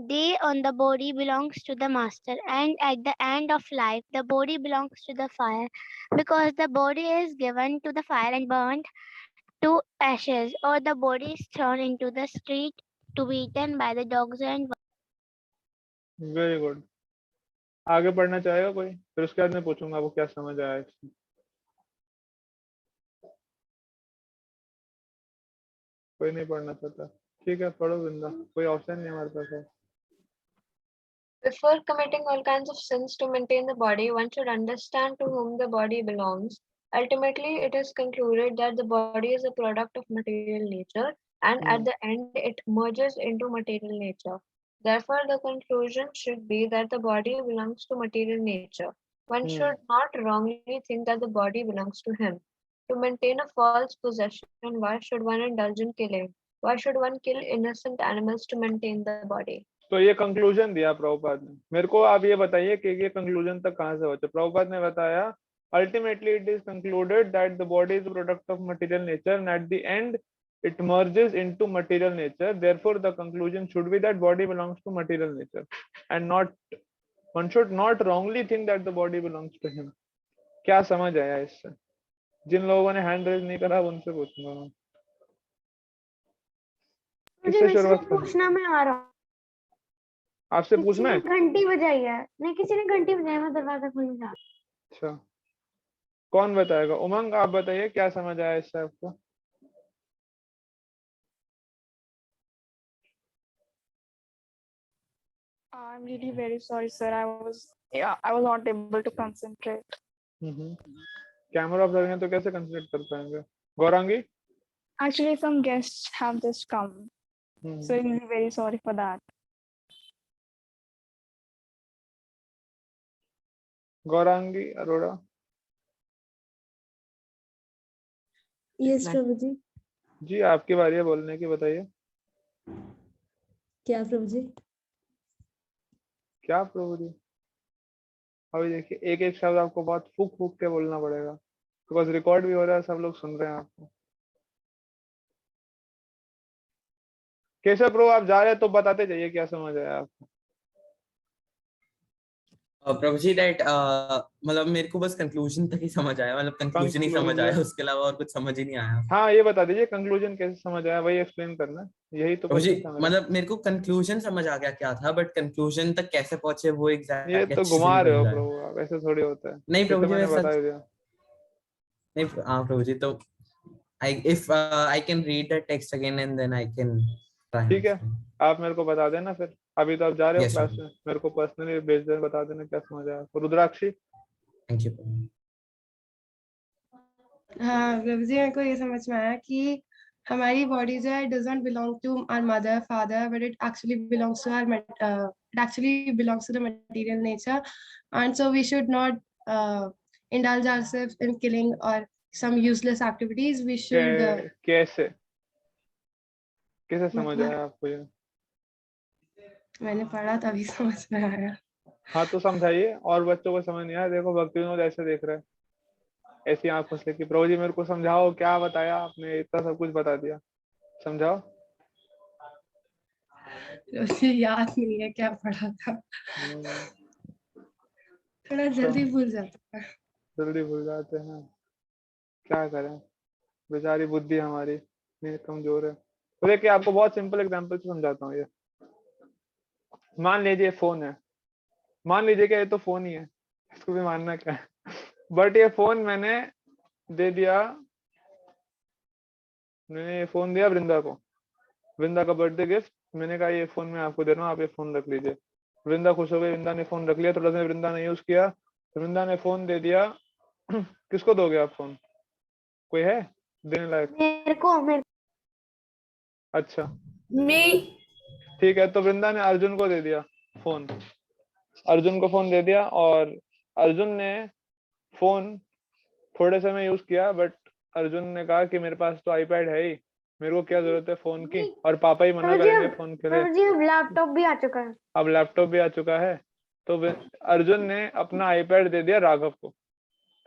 S11: day on the body belongs to the master, and at the end of life the body belongs to the fire, because the body is given to the fire and burned to ashes, or the body is thrown into the street to be eaten by the dogs and
S2: very good. आगे पढ़ना चाहेगा कोई? फिर उसके बाद मैं पूछूंगा वो क्या समझ आया इसमें। कोई नहीं पढ़ना चाहता, ठीक है पढ़ो वृंदा, कोई ऑप्शन नहीं हमारे पास है।
S6: Before committing all kinds of sins to maintain the body, one should understand to whom the body belongs. Ultimately, it is concluded that the body is a product of material nature, and at the end, it merges into material nature. Therefore, the conclusion should be that the body belongs to material nature. One should not wrongly think that the body belongs to him. To maintain a false possession, why should one indulge in killing? Why should one kill innocent animals to maintain the body?
S2: तो ये conclusion दिया प्रभुपाद ने। मेरे को आप ये बताइए कि ये कंक्लूजन तक कहाँ से पहुंचे। प्रभुपाद ने बताया ultimately it is concluded that the body is product of material nature and at the end it merges into material nature. Therefore the conclusion should be that body belongs to material nature and not, one should not wrongly think that the body belongs to him. क्या समझ आया इससे? जिन लोगों ने hand raise नहीं करा उनसे पूछूंगा मैं। किससे शुरुआत करूं?
S3: पूछना मैं आ रहा हूँ।
S2: आपसे पूछना है?
S3: घंटी बजाई है। नहीं, किसी ने घंटी बजाई, मैं दरवाजा खोलने जा रहा हूँ।
S2: अच्छा कौन बताएगा? उमंग आप बताइए क्या समझ आया इससे आपको?
S12: I'm really very sorry, sir. I was not able to concentrate.
S2: Camera off करेंगे तो कैसे कंसंट्रेट कर पाएंगे? Gaurangi?
S12: Actually, some guests have just come, so I'm really very sorry for that.
S2: Gaurangi Arora?
S13: Yes Prabhu ji.
S2: जी आपकी बारी है बोलने की, बताइए।
S13: क्या प्रभु जी?
S2: क्या प्रभु जी? अभी देखिए एक एक शब्द आपको बहुत फूक फूक के बोलना पड़ेगा, बिकॉज रिकॉर्ड भी हो रहा है, सब लोग सुन रहे हैं आपको। केशव प्रभु आप जा रहे हैं तो बताते जाइए क्या समझ आया आपको।
S4: प्रभु जी दैट मतलब मेरे को बस कंक्लूजन तक ही समझ आया, मतलब कंक्लूजन ही समझ आया, उसके अलावा और कुछ समझ ही नहीं आया।
S2: हाँ ये बता दीजिए कंक्लूजन कैसे समझ आया, वही एक्सप्लेन करना है, यही तो
S4: प्रभु जी
S2: क्वेश्चन था मेरा।
S4: मतलब मेरे को कंक्लूजन समझ आ गया क्या था, बट कंक्लूजन तक कैसे पहुंचे वो
S2: ये
S4: एग्जैक्टली
S2: तो
S4: अच्छे से
S2: घुमा
S4: नहीं
S2: रहे हो
S4: समझ आया।
S2: प्रभु आप, ऐसे थोड़ी होता है।
S4: नहीं
S2: ये
S4: प्रभु
S2: तो
S4: जी
S2: मैंने
S4: मैं
S2: बता
S4: सच
S2: दिया।
S4: नहीं, हाँ प्रभु जी, तो if I can read the text again and then I can try.
S2: ठीक है आप मेरे को बता देना फिर, अभी तो आप जा रहे हो
S4: Yes,
S2: क्लास
S4: sir.
S2: में, मेरे को पर्सनली भेज देना, बता देना क्या समझ आया आपको। रुद्राक्षी?
S4: Thank you.
S14: हाँ प्रभु जी, मेरे को ये समझ में आया कि हमारी बॉडी जो है does not belong to our mother father, but it actually belongs to our it actually belongs to the material nature, and so we should not indulge ourselves in killing or some useless activities. We should
S2: कैसे कैसे समझ
S14: मतलब
S2: आया आपको ये?
S14: मैंने पढ़ा तभी समझ में आया।
S2: हाँ तो समझाइए, और बच्चों को समझ नहीं आया। देखो भक्ति विनोद ऐसे देख रहे हैं, ऐसी आंखों से कि प्रभु जी मेरे को समझाओ, क्या बताया आपने, इतना सब कुछ बता दिया, समझाओ।
S14: मुझे याद नहीं है क्या पढ़ा था, थोड़ा जल्दी भूल जाता है।
S2: जल्दी भूल जाते हैं, क्या करें, बेचारी बुद्धि हमारी इतनी कमजोर है। तो देखिए आपको बहुत सिंपल एग्जांपल से समझाता हूँ। ये मान लीजिए फोन है, मान लीजिए कि ये तो फोन ही है, इसको भी मानना क्या है, बट ये फोन मैंने दे दिया, मैंने ये फोन दिया वृंदा को, वृंदा का बर्थडे गिफ्ट, मैंने कहा ये फोन मैं आपको दे रहा हूँ, आप ये फोन रख लीजिए। वृंदा खुश हो गई, वृंदा ने फोन रख लिया, थोड़ा सा वृंदा ने यूज किया, वृंदा ने फोन दे दिया। किसको दोगे आप फोन? कोई है देने लायक?
S3: मेरे को
S2: अच्छा
S7: मैं
S2: ठीक है, तो वृंदा ने अर्जुन को दे दिया फोन, अर्जुन को फोन दे दिया, और अर्जुन ने फोन थोड़े समय यूज किया, बट अर्जुन ने कहा कि मेरे पास तो आईपैड है ही, मेरे को क्या जरूरत है फोन की, और पापा ही मना करेंगे फोन के लिए।
S3: जी अब लैपटॉप भी आ चुका है।
S2: अब लैपटॉप भी आ चुका है, तो अर्जुन ने अपना आईपैड दे दिया राघव को।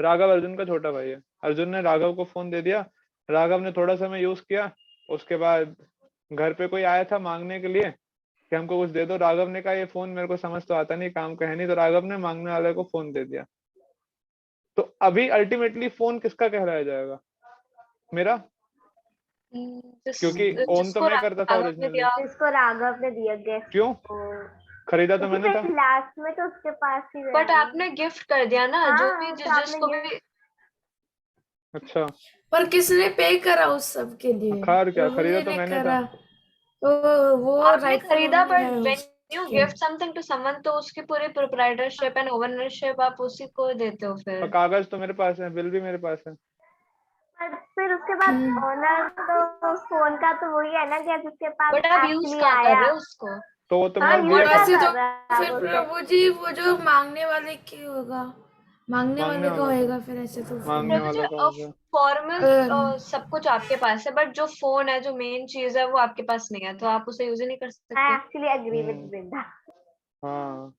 S2: राघव अर्जुन का छोटा भाई है। अर्जुन ने राघव को फोन दे दिया, राघव ने थोड़ा समय यूज किया, उसके बाद घर पे कोई आया था मांगने के लिए कि हमको कुछ दे दो। राघव ने कहा ये फोन मेरे को समझ तो आता नहीं, काम का है नहीं, तो राघव ने मांगने वाले को फोन दे दिया। तो अभी अल्टीमेटली फोन किसका कहलाया जाएगा? मेरा, क्योंकि ओन तो मैं करता था ओरिजिनली।
S10: जिसको राघव ने दिया गिफ्ट।
S2: क्यों? खरीदा तो मैंने था।
S10: लास्ट में तो उसके पास ही
S6: बट आपने गिफ्ट कर दिया ना, जो भी जिसको भी।
S2: अच्छा
S7: पर किसने पे करा उस सब के लिए?
S2: खैर क्या,
S7: प्रभु
S2: खरीदा
S7: जी
S2: तो
S7: ने
S2: मैंने
S7: करा,
S2: था।
S7: तो वो
S6: आपने
S7: राइट
S6: खरीदा, but when you gift something to someone तो उसकी पूरी प्रोप्राइटरशिप एंड ओनरशिप आप उसी को देते हो फिर।
S2: कागज तो मेरे पास है, बिल भी मेरे पास है।
S10: फिर उसके बाद ओनर तो फोन का तो वही है ना कि जिसके पास
S6: बट आप यूज
S10: actually
S6: कर
S10: आया।
S6: रहे हो उसको।
S2: तो वो तो
S10: हाँ,
S2: मैंने
S10: यूज
S2: दिया
S7: वैसे
S2: था।
S7: तो फिर प्रभु जी वो जो मांगने वाले की होगा, मांगने वाले का होएगा फिर ऐसे तो
S2: मांगने वाला का होगा।
S6: फॉर्मल सब कुछ आपके पास है, बट जो फोन है, जो मेन चीज है, वो आपके पास नहीं है, तो आप उसे यूज ही नहीं कर सकते।
S10: I actually agree with Vrinda.
S2: हाँ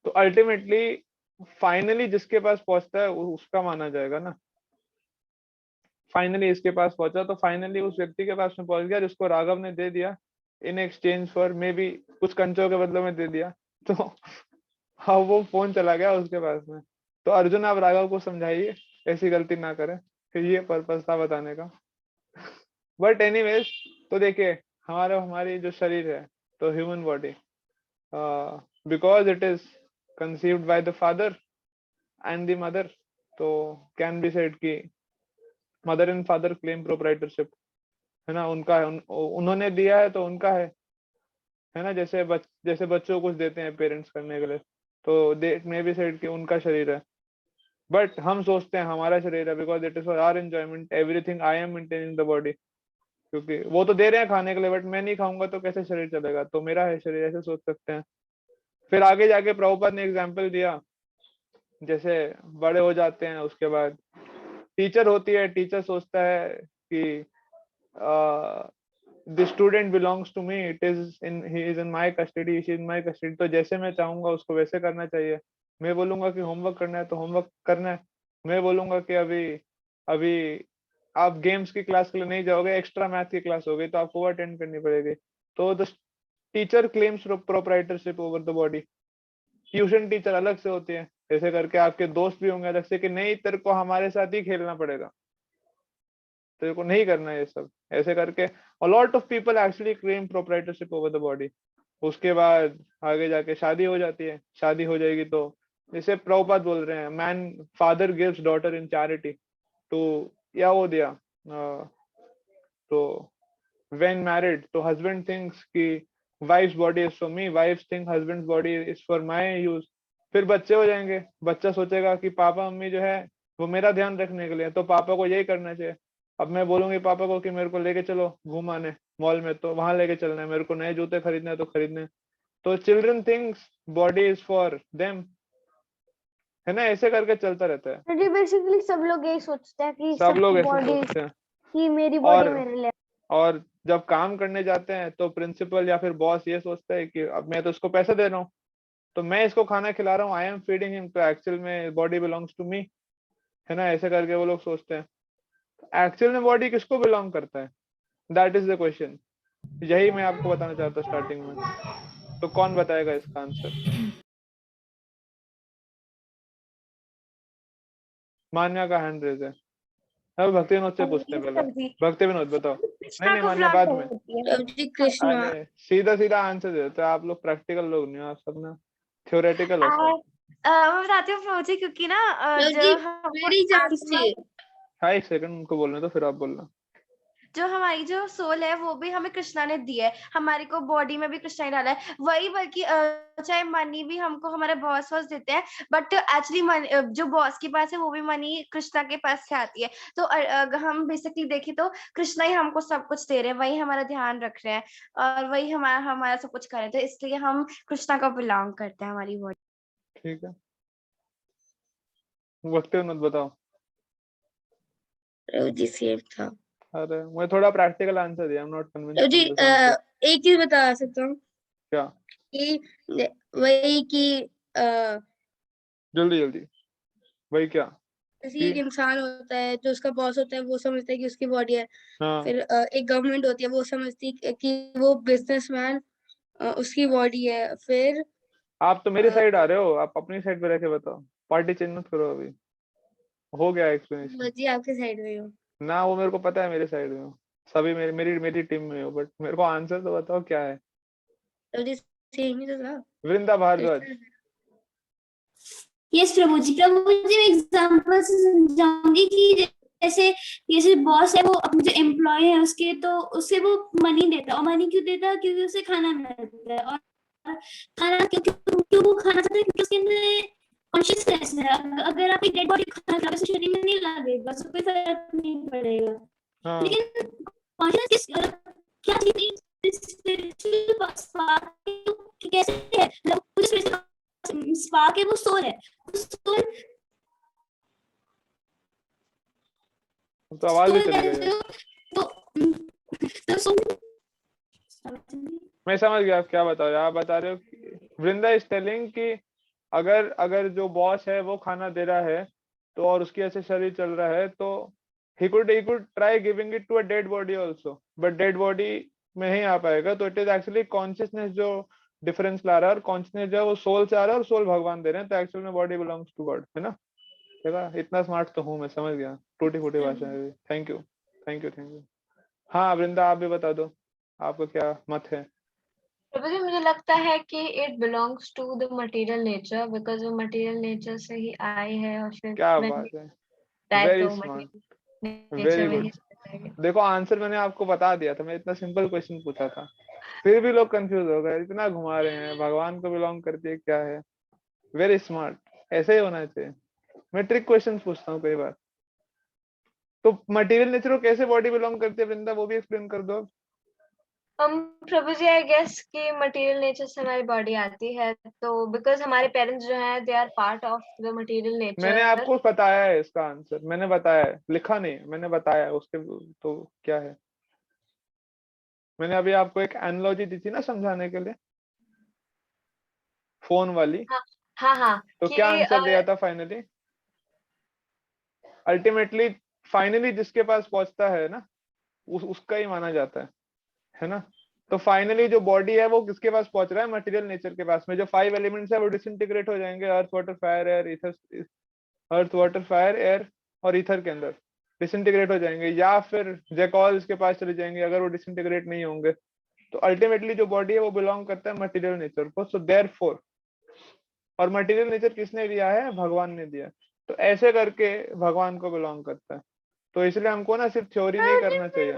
S2: तो अल्टीमेटली फाइनली जिसके पास पहुंचता है उसका माना जाएगा ना। फाइनली इसके पास पहुंचा तो फाइनली उस व्यक्ति के पास में पहुंच गया जिसको राघव ने दे दिया in exchange for may be कुछ कंचों के बदले में दे दिया। तो हाँ वो फोन चला गया उसके पास में। तो अर्जुन आप राघव को समझाइए ऐसी गलती ना करें, कि ये पर्पस था बताने का। बट एनीवेज तो देखिए हमारी जो शरीर है तो human body because it is conceived by the father and the mother, तो can be said कि mother and father claim proprietorship है ना, उनका है, उन्होंने दिया है तो उनका है। है ना, जैसे बच्चों को कुछ देते हैं पेरेंट्स करने के लिए, तो दे मे बी सेड कि उनका शरीर है, बट हम सोचते हैं हमारा शरीर है, because it is for our enjoyment, everything I am maintaining the body, क्योंकि वो तो दे रहे हैं खाने के लिए, बट मैं नहीं खाऊंगा तो कैसे शरीर चलेगा, तो मेरा है शरीर, ऐसे सोच सकते हैं। फिर आगे जाके प्रभुपाद ने एग्जाम्पल दिया, जैसे बड़े हो जाते हैं उसके बाद टीचर होती है, टीचर सोचता है कि the student belongs to me, he is in my custody, she is my custody, तो जैसे मैं चाहूंगा उसको वैसे करना चाहिए। मैं बोलूंगा कि होमवर्क करना है तो होमवर्क करना है, मैं बोलूंगा कि अभी अभी आप गेम्स की क्लास के लिए नहीं जाओगे, एक्स्ट्रा मैथ की क्लास हो गई तो आपको वो अटेंड करनी पड़ेगी। तो the teacher claims proprietorship over the body. Tuition teacher अलग से होती है, ऐसे करके आपके दोस्त भी होंगे अलग से कि नहीं तेरे को हमारे साथ ही खेलना पड़ेगा, तेरे को नहीं करना ये सब, ऐसे करके a lot of people actually claim proprietorship over the body। उसके बाद आगे जाके शादी हो जाती है, शादी हो जाएगी तो जैसे प्रभुपाद बोल रहे हैं, man father gives daughter in charity, तो या वो दिया तो when married तो husband thinks कि wife's body is for me, wife think husband's body is for my use। फिर बच्चे हो जाएंगे, बच्चा सोचेगा कि पापा मम्मी जो है वो मेरा ध्यान रखने के लिए, तो पापा को यही करना चाहिए। अब मैं बोलूंगी पापा को कि मेरे को लेके चलो घुमाने मॉल में, तो वहां लेके चलना है, मेरे को नए जूते खरीदने हैं तो खरीदने। तो children thinks body is for them, है ना, ऐसे करके चलता रहता है।
S3: तो ये बेसिकली सब लोग यही सोचते हैं कि
S2: सब लोग
S3: सबकी
S2: ऐसे
S3: बॉडी
S2: सोचते हैं।
S3: कि मेरी बॉडी
S2: और
S3: मेरे लिए।
S2: और जब काम करने जाते हैं तो प्रिंसिपल या फिर बॉस ये सोचता है कि अब मैं तो इसको पैसे दे रहा हूँ, तो मैं इसको खाना खिला रहा हूँ, आई एम फीडिंग हिम, तो एक्चुअल में बॉडी बिलोंग्स टू मी, है ना, ऐसे करके वो लोग सोचते हैं। एक्चुअल में बॉडी किसको बिलोंग करता है, दैट इज द क्वेश्चन। यही मैं आपको बताना चाहता स्टार्टिंग में, तो कौन बताएगा इसका आंसर? मान्या का हैंड रेज है। अब भक्ति विनोद से पूछते हैं पहले। भक्ति विनोद बताओ। नहीं नहीं मान्या बाद में।
S13: कृष्णा।
S2: अरे सीधा सीधा आंसर देते हो आप लोग, प्रैक्टिकल लोग नहीं हो आप सब ना, थ्योरेटिकल हो सब।
S15: मैं बताती हूँ प्रभु जी, क्योंकि ना जो हमको
S2: हाँ एक सेकंड उनको बोलने तो फिर आप बोलना।
S15: जो हमारी जो सोल है वो भी हमें कृष्णा ने दी है, हमारी को बॉडी में भी कृष्णा ही डाला है वही, बल्कि चाहे मनी भी हमको हमारे बॉस देते हैं, बट एक्चुअली जो बॉस के पास है वो भी मनी कृष्णा के पास से आती है। तो अगर हम बेसिकली देखें तो कृष्णा ही हमको सब कुछ दे रहे हैं, वही हमारा ध्यान रख रहे हैं और वही हमारा सब कुछ कर रहे हैं, तो इसलिए हम कृष्णा को बिलोंग करते हैं हमारी बॉडी।
S2: ठीक है भक्ति विनोद बताओ।
S13: जी सेम था।
S2: अरे मैं थोड़ा प्रैक्टिकल आंसर दिया, आई एम नॉट कन्विंस्ड
S13: जी एक चीज बता सकता हूँ
S2: क्या?
S13: कि वही कि
S2: जल्दी जल्दी वही क्या?
S13: जैसे एक इंसान होता है जो उसका बॉस होता है, वो समझता है कि उसकी बॉडी है।
S2: हाँ।
S13: फिर एक गवर्नमेंट होती है, वो समझती है कि वो बिजनेसमैन उसकी बॉडी है। फिर
S2: आप तो मेरी साइड आ रहे हो, आप अपनी साइड पे रह के बताओ, पार्टी चेंज मत करो अभी, हो गया एक्सप्लेनेशन।
S13: जी आपके साइड में हो
S2: ना, वो मेरे को पता है मेरे साइड में हो, सभी मेरी मेरी मेरी टीम में हो, बट मेरे को आंसर तो बताओ क्या है।
S13: तो जी सेम ही तो था।
S2: वृंदा भारद्वाज।
S16: यस प्रभु जी, मैं एग्जांपल से समझाऊंगी कि जैसे जैसे बॉस है, वो अपने जो एम्प्लॉय है उसके, तो उसे वो मनी देता है, और मनी क्यों देता है? क्योंकि उसे खाना मिलता है, और खाना क्यों वो खाना चाहता है? क्योंकि उसके अंदर कॉन्शियसनेस है। अगर आप एक डेड बॉडी खाना खिलाओगे तो शरीर में नहीं लगेगा, उसको कोई फर्क नहीं पड़ेगा।
S2: हाँ।
S16: लेकिन कॉन्शियसनेस क्या चीज, स्पिरिचुअल स्पार्क कैसे है, मतलब स्पार्क है, वो सोल है, सोल
S2: तो आवाज भी चली गई। मैं समझ गया आप क्या बता रहे हो। आप बता रहे हो वृंदा इज टेलिंग कि अगर जो बॉस है वो खाना दे रहा है तो और उसकी ऐसे शरीर चल रहा है, तो he could try giving it to a dead body also, but dead body में ही आ पाएगा। तो इट इज एक्चुअली कॉन्शियसनेस जो डिफरेंस ला रहा है, और कॉन्शियसनेस जो है वो सोल से आ रहा है और सोल भगवान दे रहे हैं, तो एक्चुअल में बॉडी बिलोंग्स टू गॉड, है ना। देखा, इतना स्मार्ट तो हूँ मैं, समझ गया टूटी फूटी भाषा है। Thank you thank you thank you. हाँ वृंदा आप भी बता दो, आपका क्या मत है?
S6: प्रभु जी मुझे लगता है कि it belongs to the material nature, because वो मटेरियल नेचर से ही आए हैं और फिर
S2: क्या बात है, वेरी स्मार्ट, वेरी गुड। देखो आंसर मैंने आपको बता दिया था, मैं इतना सिंपल क्वेश्चन पूछा था, फिर भी लोग कंफ्यूज हो गए, इतना घुमा रहे हैं, भगवान को बिलोंग करती है क्या है। वेरी स्मार्ट, ऐसे ही होना चाहिए। मैं ट्रिक क्वेश्चन पूछता हूँ कई बार। तो मटेरियल नेचर को कैसे बॉडी बिलोंग करती है वृंदा, वो भी एक्सप्लेन कर दो।
S6: प्रभु जी आई गेस कि मटेरियल नेचर से हमारी बॉडी आती है, तो बिकॉज हमारे पेरेंट्स जो हैं they are part of the material
S2: मैंने
S6: नेचर।
S2: आपको बताया है इसका आंसर, मैंने बताया है, लिखा नहीं, मैंने बताया है उसके। तो क्या है, मैंने अभी आपको एक एनालॉजी दी थी ना समझाने के लिए, फोन वाली।
S6: हाँ हाँ हाँ
S2: तो
S6: कि
S2: क्या आंसर दिया था फाइनली? अल्टीमेटली फाइनली जिसके पास पहुंचता है ना, उसका ही माना जाता है ना। तो फाइनली जो बॉडी है वो किसके पास पहुंच रहा है? मटेरियल नेचर के पास में। जो 5 एलिमेंट्स है वो डिसइंटीग्रेट हो जाएंगे earth water fire air ether, earth water fire air और ईथर के अंदर डिसइंटीग्रेट हो जाएंगे, या फिर जैकॉल्स के पास चले जाएंगे अगर वो डिसइंटीग्रेट नहीं होंगे। तो अल्टीमेटली जो बॉडी है वो बिलोंग करता है मटेरियल नेचर को। सो देयरफॉर, और मटेरियल नेचर किसने दिया है? भगवान ने दिया। तो ऐसे करके भगवान को बिलोंग करता है। तो इसलिए हमको ना सिर्फ थ्योरी नहीं करना चाहिए,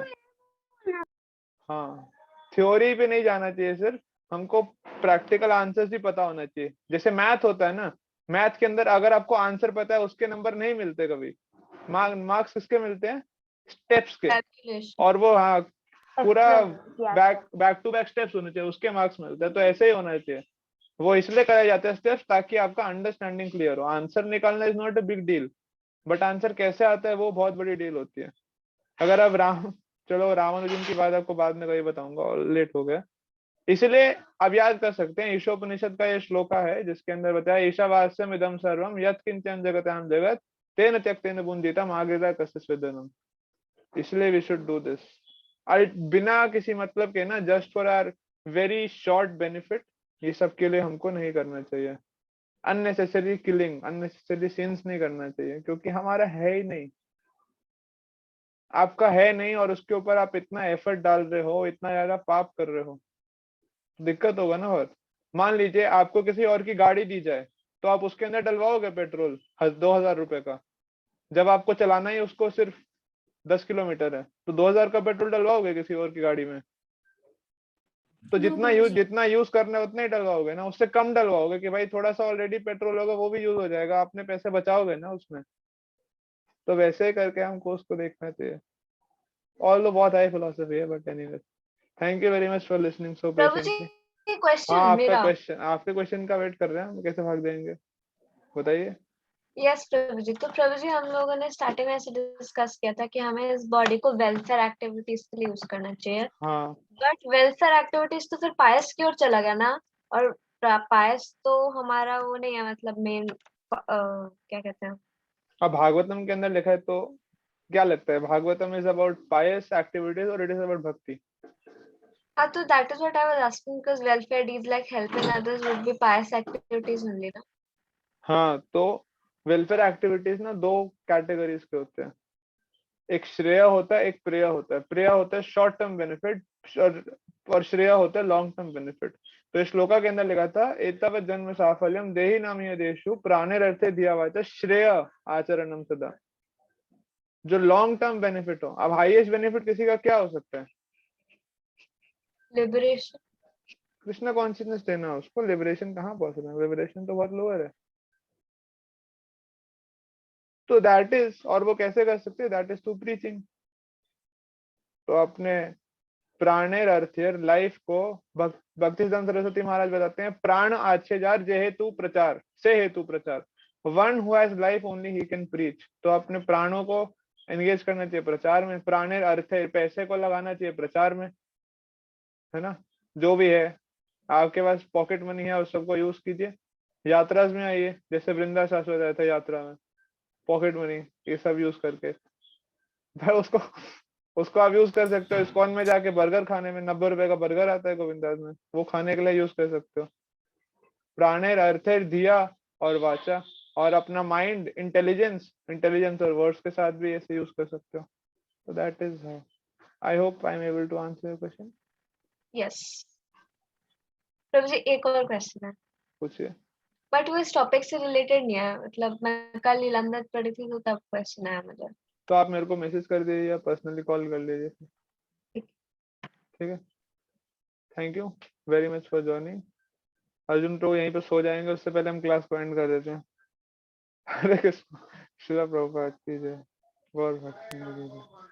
S2: हाँ थ्योरी पे नहीं जाना चाहिए, सिर्फ हमको प्रैक्टिकल आंसर्स भी पता होना चाहिए। जैसे मैथ होता है ना, मैथ के अंदर अगर आपको आंसर पता है उसके नंबर नहीं मिलते कभी, मार्क्स किसके मिलते हैं? स्टेप्स के। और वो हाँ पूरा बैक टू बैक स्टेप्स होने चाहिए, उसके मार्क्स मिलते हैं। तो ऐसे ही होना चाहिए, वो इसलिए कराए जाते हैं स्टेप्स ताकि आपका अंडरस्टैंडिंग क्लियर हो। आंसर निकालना is not a big deal, but answer कैसे आता है वो बहुत बड़ी डील होती है। अगर आप चलो रामानुजन की बात आपको बाद में कभी बताऊंगा, और लेट हो गया, इसलिए अब याद कर सकते हैं। ईशोपनिषद का ये श्लोका है जिसके अंदर बताया ईशावास्यम इदम सर्वम यत् किंचन जगताम जगत तेन त्यक्तेन बुंदितम आगेदा कस्य स्वेदनम। इसलिए वी शुड डू दिस बिना किसी मतलब के ना, just for our very short benefit. ये सब के लिए हमको नहीं करना चाहिए। अननेसेसरी किलिंग, अननेसेसरी सिंस नहीं करना चाहिए, क्योंकि हमारा है ही नहीं, आपका है नहीं, और उसके ऊपर आप इतना एफर्ट डाल रहे हो, इतना ज्यादा पाप कर रहे हो, दिक्कत होगा ना। और मान लीजिए आपको किसी और की गाड़ी दी जाए, तो आप उसके अंदर डलवाओगे पेट्रोल 2000 रुपए का, जब आपको चलाना ही उसको सिर्फ 10 किलोमीटर है, तो 2000 का पेट्रोल डलवाओगे किसी और की गाड़ी में? तो जितना यूज करना है उतना ही डलवाओगे ना, उससे कम डलवाओगे कि भाई थोड़ा सा ऑलरेडी पेट्रोल होगा वो भी यूज हो जाएगा, अपने पैसे बचाओगे ना उसमें। तो वैसे ही करके हमको उसको देखना चाहिए। ऑल बहुत हाई फिलोसफी है, but anyway thank you very much for listening so
S6: Prabhu ji
S2: patiently.
S6: Question
S2: हाँ
S6: मेरा।
S2: आपके क्वेश्चन का वेट कर रहे हैं हम, कैसे भाग जाएंगे बताइए।
S6: यस प्रभु जी, तो प्रभु जी हम लोगों ने स्टार्टिंग में ऐसे डिस्कस किया था कि हमें इस बॉडी को वेलफेयर एक्टिविटीज के लिए यूज करना चाहिए।
S2: हाँ
S6: बट वेलफेयर एक्टिविटीज तो फिर पायस की ओर चला गया ना, और पायस तो हमारा वो नहीं है, मतलब मेन क्या कहते हैं।
S2: अब भागवतम के अंदर लिखा है, तो क्या लगता है Bhagavatam is about pious activities और इट इज अबाउट भक्ति?
S6: हाँ, तो that is what I was asking, because welfare deeds like helping others would be pious activities only ना।
S2: हाँ तो वेलफेयर एक्टिविटीज ना दो कैटेगरीज के होते हैं, एक श्रेय होता है, एक प्रेय होता है। प्रेय होता है शॉर्ट टर्म बेनिफिट, और श्रेय होता है लॉन्ग टर्म बेनिफिट। तो इस श्लोका के अंदर लिखा था एतावत् जन्म साफल्यम देहि नाम यदेषु प्राणेरर्थे धिया वाचा श्रेय आचरणम सदा। जो लॉन्ग टर्म बेनिफिट हो। अब हाईएस्ट बेनिफिट किसी का क्या हो सकता है?
S6: लिबरेशन।
S2: कृष्णा कॉन्शियसनेस देना उसको, लिबरेशन कहाँ पहुंचना है? लिबरेशन तो बहुत लोअर है। तो दैट इज, और वो कैसे कर सकते हैं? That is through preaching. तो अपने प्राणेर अर्थेर लाइफ को भक्ति सिद्धांत सरस्वती महाराज बताते हैं, प्राण आच्छे जार जे हेतु प्रचार से हेतु प्रचार, one who has life only he can preach. तो अपने प्राणों को एंगेज करना चाहिए प्रचार में। प्राणेर अर्थे, पैसे को लगाना चाहिए प्रचार में, है ना। जो भी है आपके पास पॉकेट मनी है उस सबको यूज कीजिए। यात्रा में आइए, जैसे वृंदा शाश्वत आया था यात्रा में, पॉकेट मनी ये सब यूज करके भाई उसको आप यूज कर सकते हो। इस्कॉन में जाके बर्गर खाने में, 90 रुपए का बर्गर आता है गोविंदास में, वो खाने के लिए यूज कर सकते हो। प्राणेर अर्थेर धिया और वाचा, और अपना माइंड इंटेलिजेंस और वर्ड्स के साथ भी ऐसे यूज कर सकते हो। तो that is how I hope I am able to answer your question.
S6: Yes Prabhu ji, एक और क्वेश्चन है,
S2: पूछिए।
S6: बट वो इस टॉपिक से रिलेटेड नहीं है। मतलब मैं कल नीलमदत पढ़ी थी तो तब क्वेश्चन आया मुझे।
S2: तो आप मेरे को मैसेज कर दीजिए या पर्सनली कॉल कर लीजिए, ठीक है। Thank you very much for joining. Arjun तो यहीं पे सो जाएंगे, उससे पहले हम क्लास को एंड कर देते हैं। हरे कृष्ण, शिला प्रभुपाद की जय, गौर भक्त सिंह जी की जय।